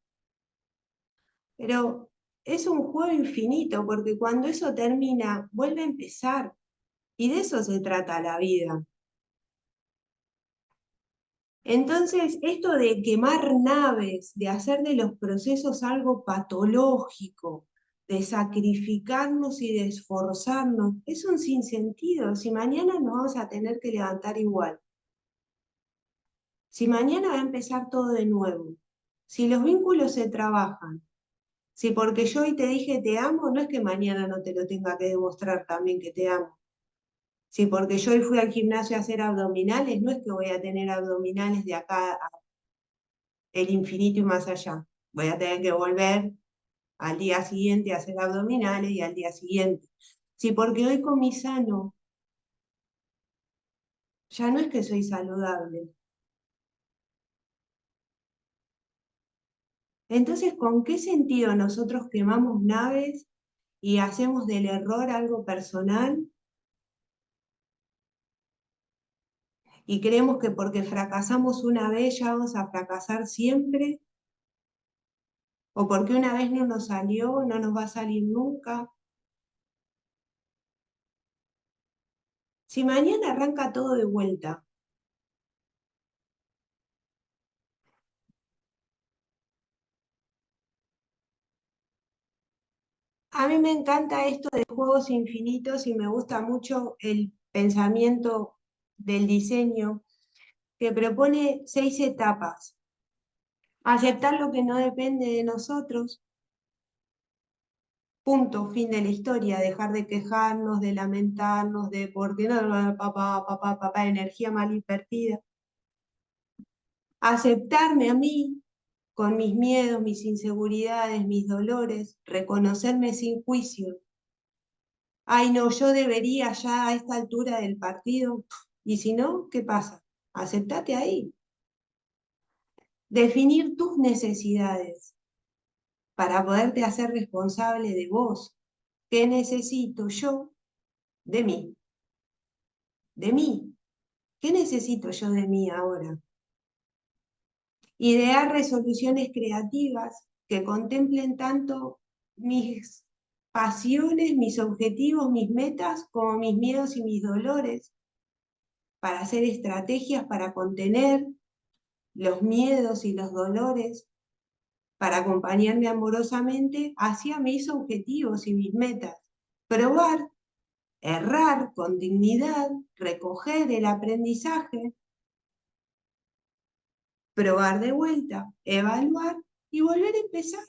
Pero es un juego infinito, porque cuando eso termina, vuelve a empezar. Y de eso se trata la vida. Entonces, esto de quemar naves, de hacer de los procesos algo patológico, de sacrificarnos y de esforzarnos, es un sinsentido. Si mañana nos vamos a tener que levantar igual. Si mañana va a empezar todo de nuevo. Si los vínculos se trabajan. Si porque yo hoy te dije te amo, no es que mañana no te lo tenga que demostrar también que te amo. Si porque yo hoy fui al gimnasio a hacer abdominales, no es que voy a tener abdominales de acá el infinito y más allá. Voy a tener que volver al día siguiente a hacer abdominales y al día siguiente. Si porque hoy comí sano, ya no es que soy saludable. Entonces, ¿con qué sentido nosotros quemamos naves y hacemos del error algo personal? Y creemos que porque fracasamos una vez ya vamos a fracasar siempre, o porque una vez no nos salió, no nos va a salir nunca. Si mañana arranca todo de vuelta. A mí me encanta esto de juegos infinitos y me gusta mucho el pensamiento del diseño que propone 6 etapas. Aceptar lo que no depende de nosotros, punto, fin de la historia, dejar de quejarnos, de lamentarnos, de por qué no, papá, energía mal invertida. Aceptarme a mí con mis miedos, mis inseguridades, mis dolores, reconocerme sin juicio. Ay, no, yo debería ya a esta altura del partido. Y si no, ¿qué pasa? Aceptate ahí. Definir tus necesidades para poderte hacer responsable de vos. ¿Qué necesito yo de mí? De mí. ¿Qué necesito yo de mí ahora? Idear resoluciones creativas que contemplen tanto mis pasiones, mis objetivos, mis metas, como mis miedos y mis dolores, para hacer estrategias para contener los miedos y los dolores, para acompañarme amorosamente hacia mis objetivos y mis metas. Probar, errar con dignidad, recoger el aprendizaje, probar de vuelta, evaluar y volver a empezar.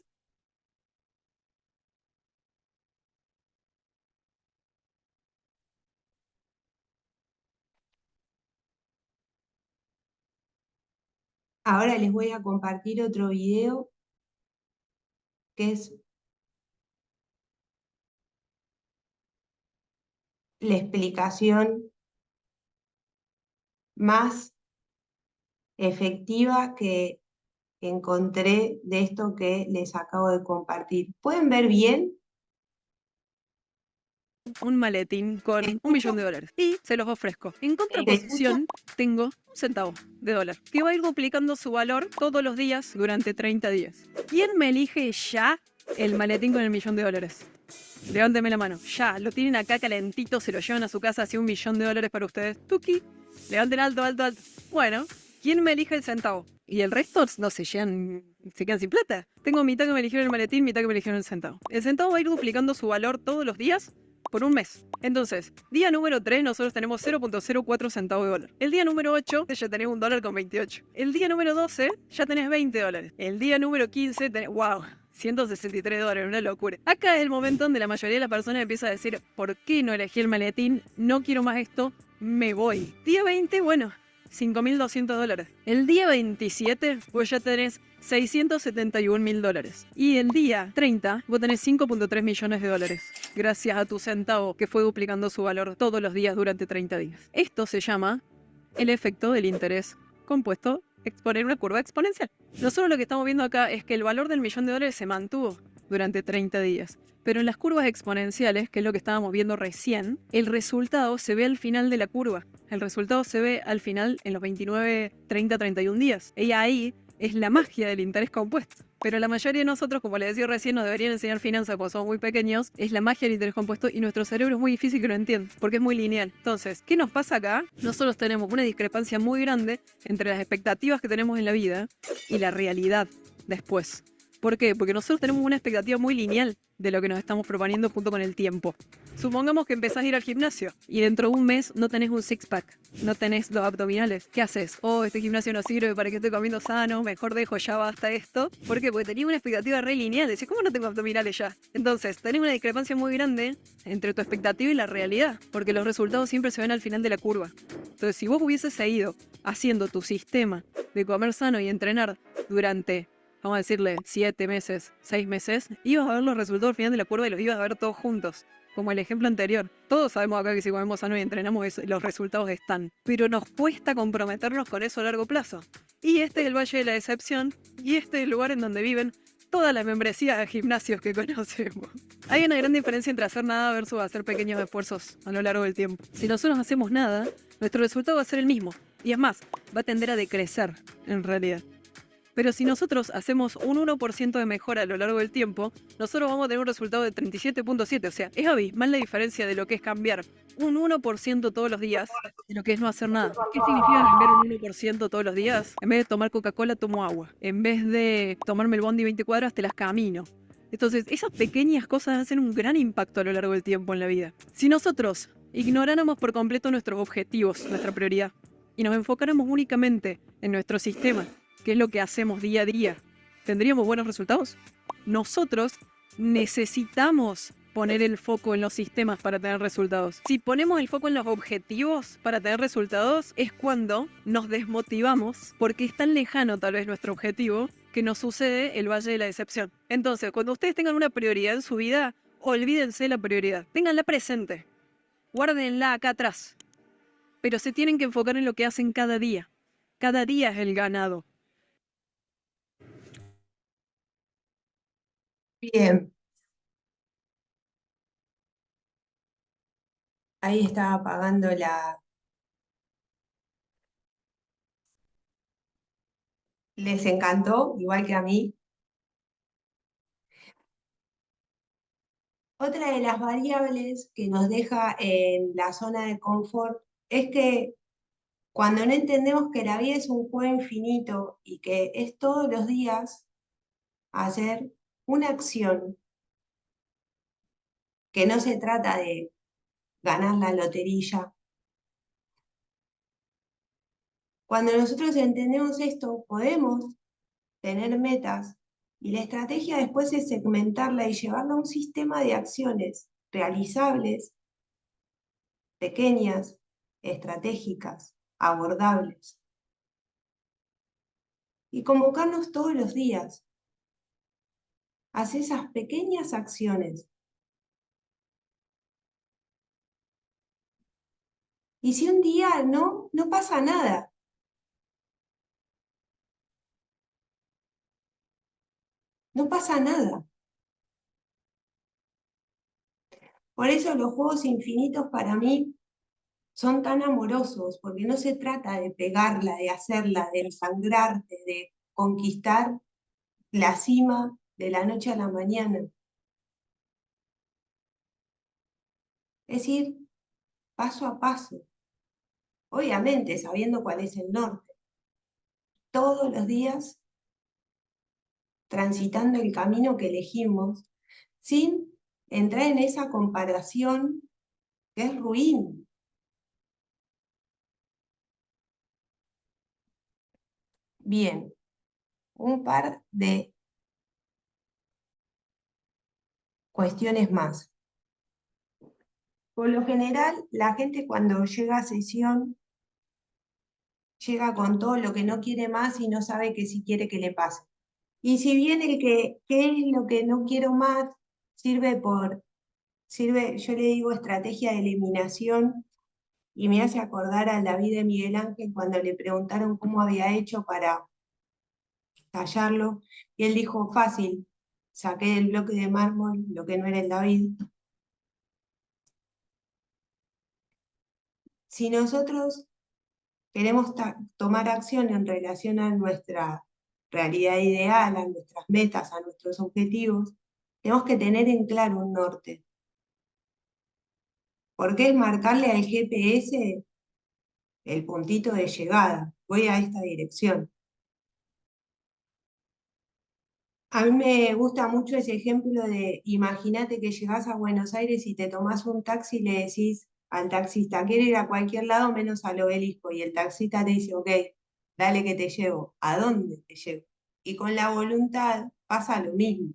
Ahora les voy a compartir otro video que es la explicación más efectiva que encontré de esto que les acabo de compartir. ¿Pueden ver bien? un maletín con $1.000.000 y se los ofrezco. En contraposición, tengo un centavo de dólar que va a ir duplicando su valor todos los días durante 30 días. ¿Quién me elige ya el maletín con $1.000.000? Levánteme la mano. Ya, lo tienen acá calentito, se lo llevan a su casa, así $1.000.000 para ustedes. Tuki. Levanten alto, alto, alto. Bueno, ¿quién me elige el centavo? Y el resto no se llegan, se quedan sin plata. Tengo mitad que me eligieron el maletín, mitad que me eligieron el centavo. El centavo va a ir duplicando su valor todos los días por un mes. Entonces, día número 3 nosotros tenemos 0.04 centavos de dólar. El día número 8 ya tenés $1.28. El día número 12 ya tenés $20. El día número 15 tenés... ¡Wow! $163, una locura. Acá es el momento donde la mayoría de las personas empieza a decir, ¿por qué no elegí el maletín? No quiero más esto, me voy. Día 20, bueno, $5.200. El día 27, vos ya tenés $671.000. Y el día 30, vos tenés $5.3 millones. Gracias a tu centavo que fue duplicando su valor todos los días durante 30 días. Esto se llama el efecto del interés compuesto exponer una curva exponencial. Nosotros lo que estamos viendo acá es que el valor del $1.000.000 se mantuvo durante 30 días. Pero en las curvas exponenciales, que es lo que estábamos viendo recién, el resultado se ve al final de la curva. El resultado se ve al final en los 29, 30, 31 días. Y ahí es la magia del interés compuesto. Pero la mayoría de nosotros, como les decía recién, nos deberían enseñar finanzas cuando somos muy pequeños. Es la magia del interés compuesto y nuestro cerebro es muy difícil que lo entienda, porque es muy lineal. Entonces, ¿qué nos pasa acá? Nosotros tenemos una discrepancia muy grande entre las expectativas que tenemos en la vida y la realidad después. ¿Por qué? Porque nosotros tenemos una expectativa muy lineal de lo que nos estamos proponiendo junto con el tiempo. Supongamos que empezás a ir al gimnasio y dentro de un mes no tenés un six-pack, no tenés los abdominales. ¿Qué haces? Oh, este gimnasio no sirve, ¿para qué estoy comiendo sano? Mejor dejo, ya basta esto. ¿Por qué? Porque tenías una expectativa re lineal. Decís, ¿cómo no tengo abdominales ya? Entonces, tenés una discrepancia muy grande entre tu expectativa y la realidad, porque los resultados siempre se ven al final de la curva. Entonces, si vos hubieses seguido haciendo tu sistema de comer sano y entrenar durante, vamos a decirle, 7 meses, 6 meses, ibas a ver los resultados al final de la curva y los ibas a ver todos juntos. Como el ejemplo anterior. Todos sabemos acá que si comemos sano y entrenamos, los resultados están. Pero nos cuesta comprometernos con eso a largo plazo. Y este es el Valle de la Decepción, y este es el lugar en donde viven todas las membresías de gimnasios que conocemos. Hay una gran diferencia entre hacer nada versus hacer pequeños esfuerzos a lo largo del tiempo. Si nosotros hacemos nada, nuestro resultado va a ser el mismo. Y es más, va a tender a decrecer, en realidad. Pero si nosotros hacemos un 1% de mejora a lo largo del tiempo, nosotros vamos a tener un resultado de 37.7. O sea, es abismal la diferencia de lo que es cambiar un 1% todos los días de lo que es no hacer nada. ¿Qué significa cambiar un 1% todos los días? En vez de tomar Coca-Cola, tomo agua. En vez de tomarme el bondi 20 cuadras, te las camino. Entonces, esas pequeñas cosas hacen un gran impacto a lo largo del tiempo en la vida. Si nosotros ignoráramos por completo nuestros objetivos, nuestra prioridad, y nos enfocáramos únicamente en nuestro sistema, que es lo que hacemos día a día, ¿tendríamos buenos resultados? Nosotros necesitamos poner el foco en los sistemas para tener resultados. Si ponemos el foco en los objetivos para tener resultados, es cuando nos desmotivamos porque es tan lejano tal vez nuestro objetivo que nos sucede el Valle de la Decepción. Entonces, cuando ustedes tengan una prioridad en su vida, olvídense de la prioridad. Ténganla presente. Guárdenla acá atrás. Pero se tienen que enfocar en lo que hacen cada día. Cada día es el ganado. Bien, ahí estaba apagando la... ¿Les encantó? Igual que a mí. Otra de las variables que nos deja en la zona de confort es que cuando no entendemos que la vida es un juego infinito y que es todos los días hacer una acción, que no se trata de ganar la lotería. Cuando nosotros entendemos esto, podemos tener metas y la estrategia después es segmentarla y llevarla a un sistema de acciones realizables, pequeñas, estratégicas, abordables. Y convocarnos todos los días a hacer esas pequeñas acciones. Y si un día no pasa nada. No pasa nada. Por eso los juegos infinitos para mí son tan amorosos, porque no se trata de pegarla, de hacerla, de ensangrarte, de conquistar la cima de la noche a la mañana. Es ir paso a paso, obviamente sabiendo cuál es el norte, todos los días transitando el camino que elegimos, sin entrar en esa comparación que es ruin. Bien, un par de cuestiones más. Por lo general, la gente cuando llega a sesión, llega con todo lo que no quiere más y no sabe que si quiere que le pase. Y si bien el que, ¿qué es lo que no quiero más? Sirve, yo le digo estrategia de eliminación, y me hace acordar a David de Miguel Ángel cuando le preguntaron cómo había hecho para tallarlo, y él dijo, fácil, saqué del bloque de mármol lo que no era el David. Si nosotros queremos tomar acción en relación a nuestra realidad ideal, a nuestras metas, a nuestros objetivos, tenemos que tener en claro un norte. Porque es marcarle al GPS el puntito de llegada. Voy a esta dirección. A mí me gusta mucho ese ejemplo de, imagínate que llegás a Buenos Aires y te tomás un taxi y le decís al taxista, quiero ir a cualquier lado menos al Obelisco, y el taxista te dice, ok, dale que te llevo. ¿A dónde te llevo? Y con la voluntad pasa lo mismo.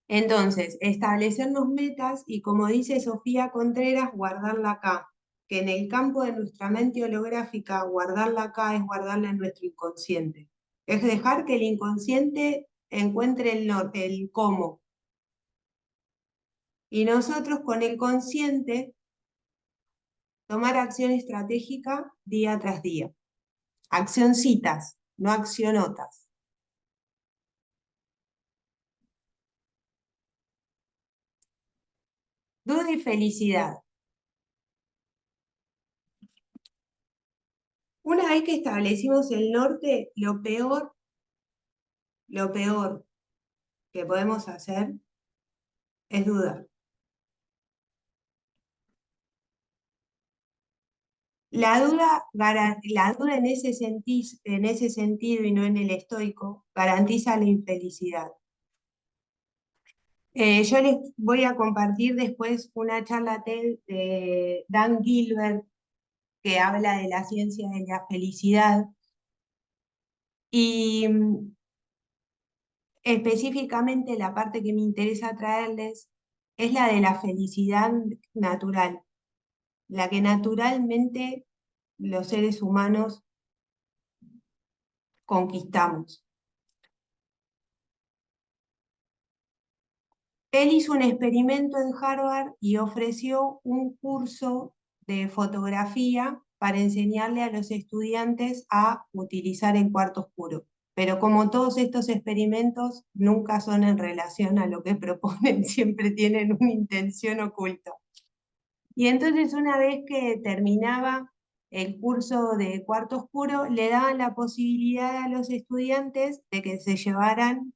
Entonces, establecernos metas y, como dice Sofía Contreras, guardarla acá, que en el campo de nuestra mente holográfica, guardarla acá es guardarla en nuestro inconsciente. Es dejar que el inconsciente encuentre el cómo. Y nosotros con el consciente tomar acción estratégica día tras día. Accioncitas, no accionotas. Duda y felicidad. Una vez que establecimos el norte, lo peor que podemos hacer es dudar. La duda en ese sentido y no en el estoico, garantiza la infelicidad. Yo les voy a compartir después una charla TED de Dan Gilbert que habla de la ciencia de la felicidad y específicamente la parte que me interesa traerles es la de la felicidad natural, la que naturalmente los seres humanos conquistamos. Él hizo un experimento en Harvard y ofreció un curso de fotografía para enseñarle a los estudiantes a utilizar el cuarto oscuro. Pero como todos estos experimentos nunca son en relación a lo que proponen, siempre tienen una intención oculta. Y entonces una vez que terminaba el curso de cuarto oscuro, le daban la posibilidad a los estudiantes de que se llevaran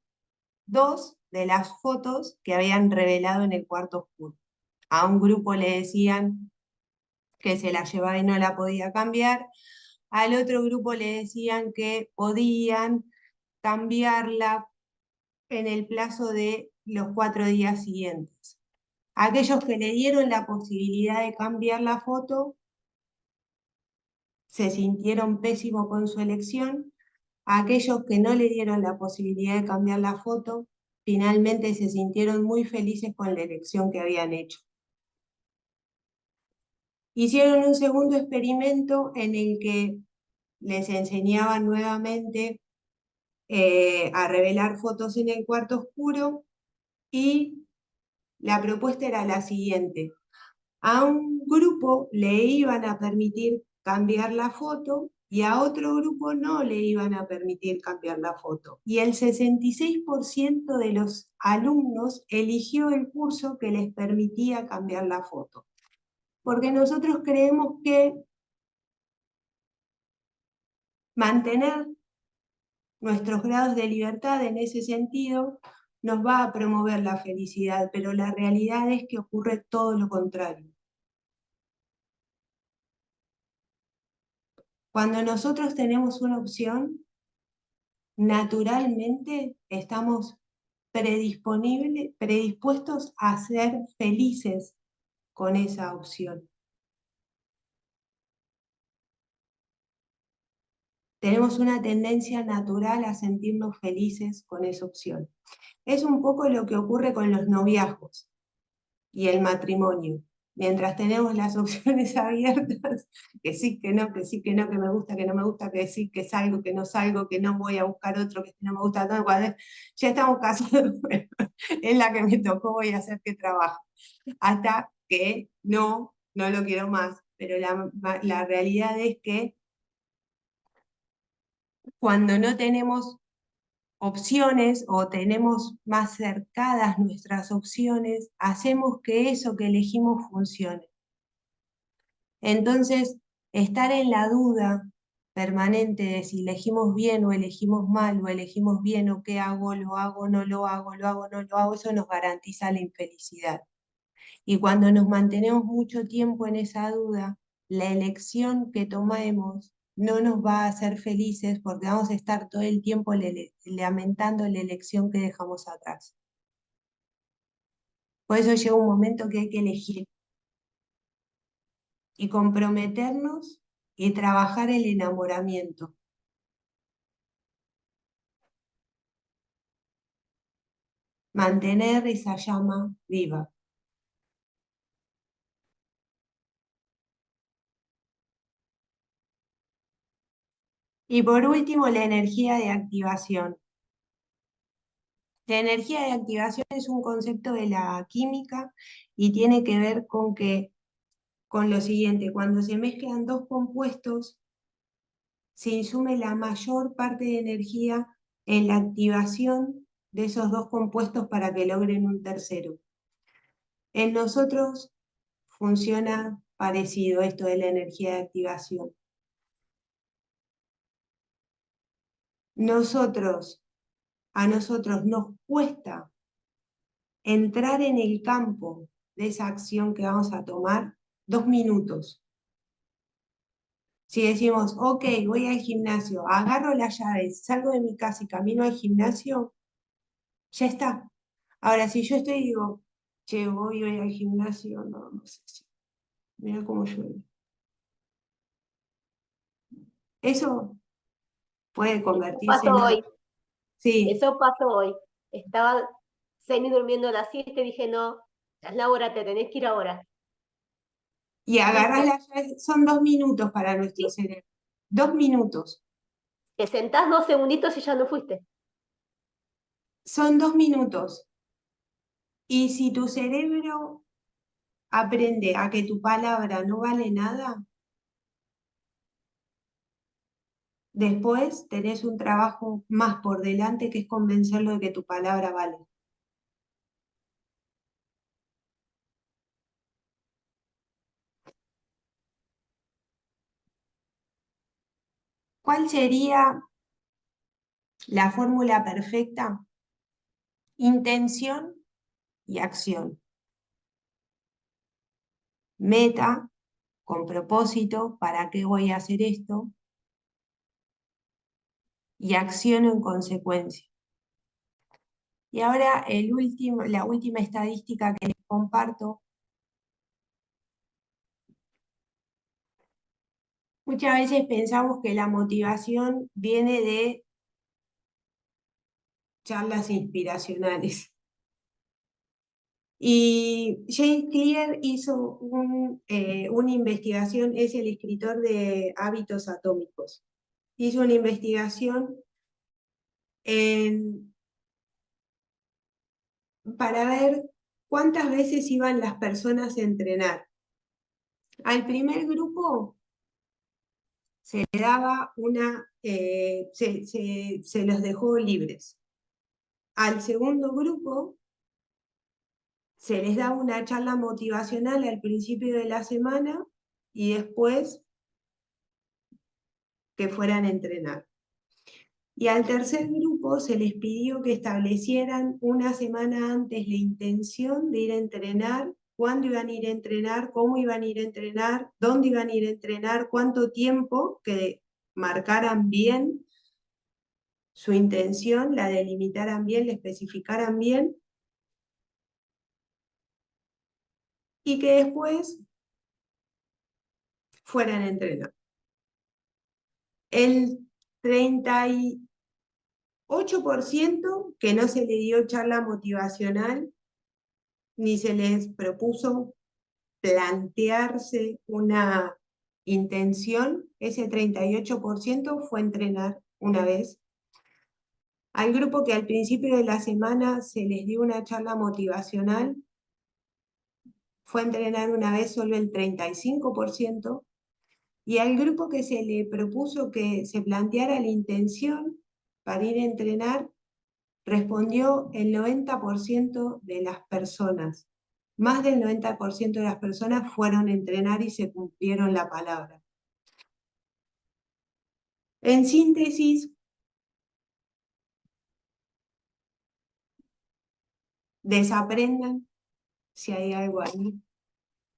2 de las fotos que habían revelado en el cuarto oscuro. A un grupo le decían que se la llevaba y no la podía cambiar, al otro grupo le decían que podían cambiarla en el plazo de los 4 días siguientes. Aquellos que le dieron la posibilidad de cambiar la foto se sintieron pésimo con su elección. Aquellos que no le dieron la posibilidad de cambiar la foto, finalmente se sintieron muy felices con la elección que habían hecho. Hicieron un segundo experimento en el que les enseñaban nuevamente a revelar fotos en el cuarto oscuro y la propuesta era la siguiente. A un grupo le iban a permitir cambiar la foto y a otro grupo no le iban a permitir cambiar la foto. Y el 66% de los alumnos eligió el curso que les permitía cambiar la foto. Porque nosotros creemos que mantener nuestros grados de libertad en ese sentido nos va a promover la felicidad, pero la realidad es que ocurre todo lo contrario. Cuando nosotros tenemos una opción, naturalmente estamos predispuestos a ser felices con esa opción. Tenemos una tendencia natural a sentirnos felices con esa opción. Es un poco lo que ocurre con los noviazgos y el matrimonio. Mientras tenemos las opciones abiertas, que sí, que no, que sí, que no, que me gusta, que no me gusta, que sí, que salgo, que no salgo, que no voy a buscar otro, que no me gusta, no, cuando ya estamos casados, bueno, es la que me tocó, voy a hacer que trabajo. Hasta que no lo quiero más. Pero la realidad es que cuando no tenemos opciones o tenemos más cercadas nuestras opciones, hacemos que eso que elegimos funcione. Entonces, estar en la duda permanente de si elegimos bien o elegimos mal, o elegimos bien o qué hago, lo hago, no lo hago, lo hago, no lo hago, eso nos garantiza la infelicidad. Y cuando nos mantenemos mucho tiempo en esa duda, la elección que tomemos no nos va a hacer felices porque vamos a estar todo el tiempo lamentando la elección que dejamos atrás. Por eso llega un momento que hay que elegir y comprometernos y trabajar el enamoramiento. Mantener esa llama viva. Y por último, la energía de activación. La energía de activación es un concepto de la química y tiene que ver con lo siguiente: cuando se mezclan dos compuestos, se insume la mayor parte de energía en la activación de esos dos compuestos para que logren un tercero. En nosotros funciona parecido esto de la energía de activación. A nosotros nos cuesta entrar en el campo de esa acción que vamos a tomar 2 minutos. Si decimos, ok, voy al gimnasio, agarro las llaves, salgo de mi casa y camino al gimnasio, ya está. Ahora, si yo estoy y digo, che, voy al gimnasio, no sé si. Mira cómo llueve. Eso puede convertirse Pasó en hoy, Sí, eso pasó hoy. Estaba semi durmiendo la siesta y dije, no, ya es la hora, te tenés que ir ahora. y agarras Listo. las llaves, son 2 minutos para nuestro Sí. cerebro. 2 minutos. Te sentás 2 segunditos y ya no fuiste. Son 2 minutos. Y si tu cerebro aprende a que tu palabra no vale nada, después tenés un trabajo más por delante que es convencerlo de que tu palabra vale. ¿Cuál sería la fórmula perfecta? Intención y acción. Meta, con propósito, ¿para qué voy a hacer esto? Y acciono en consecuencia. Y ahora la última estadística que les comparto. Muchas veces pensamos que la motivación viene de charlas inspiracionales. Y James Clear hizo una investigación, es el escritor de Hábitos Atómicos. Hizo una investigación para ver cuántas veces iban las personas a entrenar. Al primer grupo se les daba se los dejó libres. Al segundo grupo se les daba una charla motivacional al principio de la semana y después que fueran a entrenar. Y al tercer grupo se les pidió que establecieran una semana antes la intención de ir a entrenar, cuándo iban a ir a entrenar, cómo iban a ir a entrenar, dónde iban a ir a entrenar, cuánto tiempo, que marcaran bien su intención, la delimitaran bien, la especificaran bien, y que después fueran a entrenar. El 38% que no se le dio charla motivacional, ni se les propuso plantearse una intención, ese 38% fue entrenar una vez. Al grupo que al principio de la semana se les dio una charla motivacional, fue entrenar una vez solo el 35%, y al grupo que se le propuso que se planteara la intención para ir a entrenar, respondió el 90% de las personas. Más del 90% de las personas fueron a entrenar y se cumplieron la palabra. En síntesis, desaprendan, si hay algo ahí,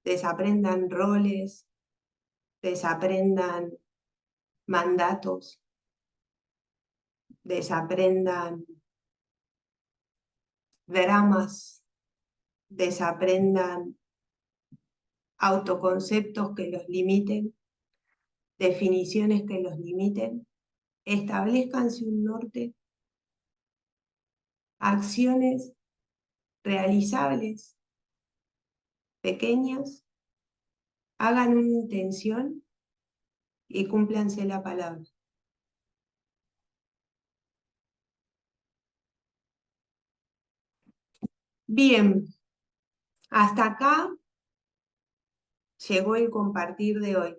desaprendan roles, desaprendan mandatos, desaprendan dramas, desaprendan autoconceptos que los limiten, definiciones que los limiten, establezcanse un norte, acciones realizables, pequeñas, hagan una intención y cúmplanse la palabra. Bien, hasta acá llegó el compartir de hoy.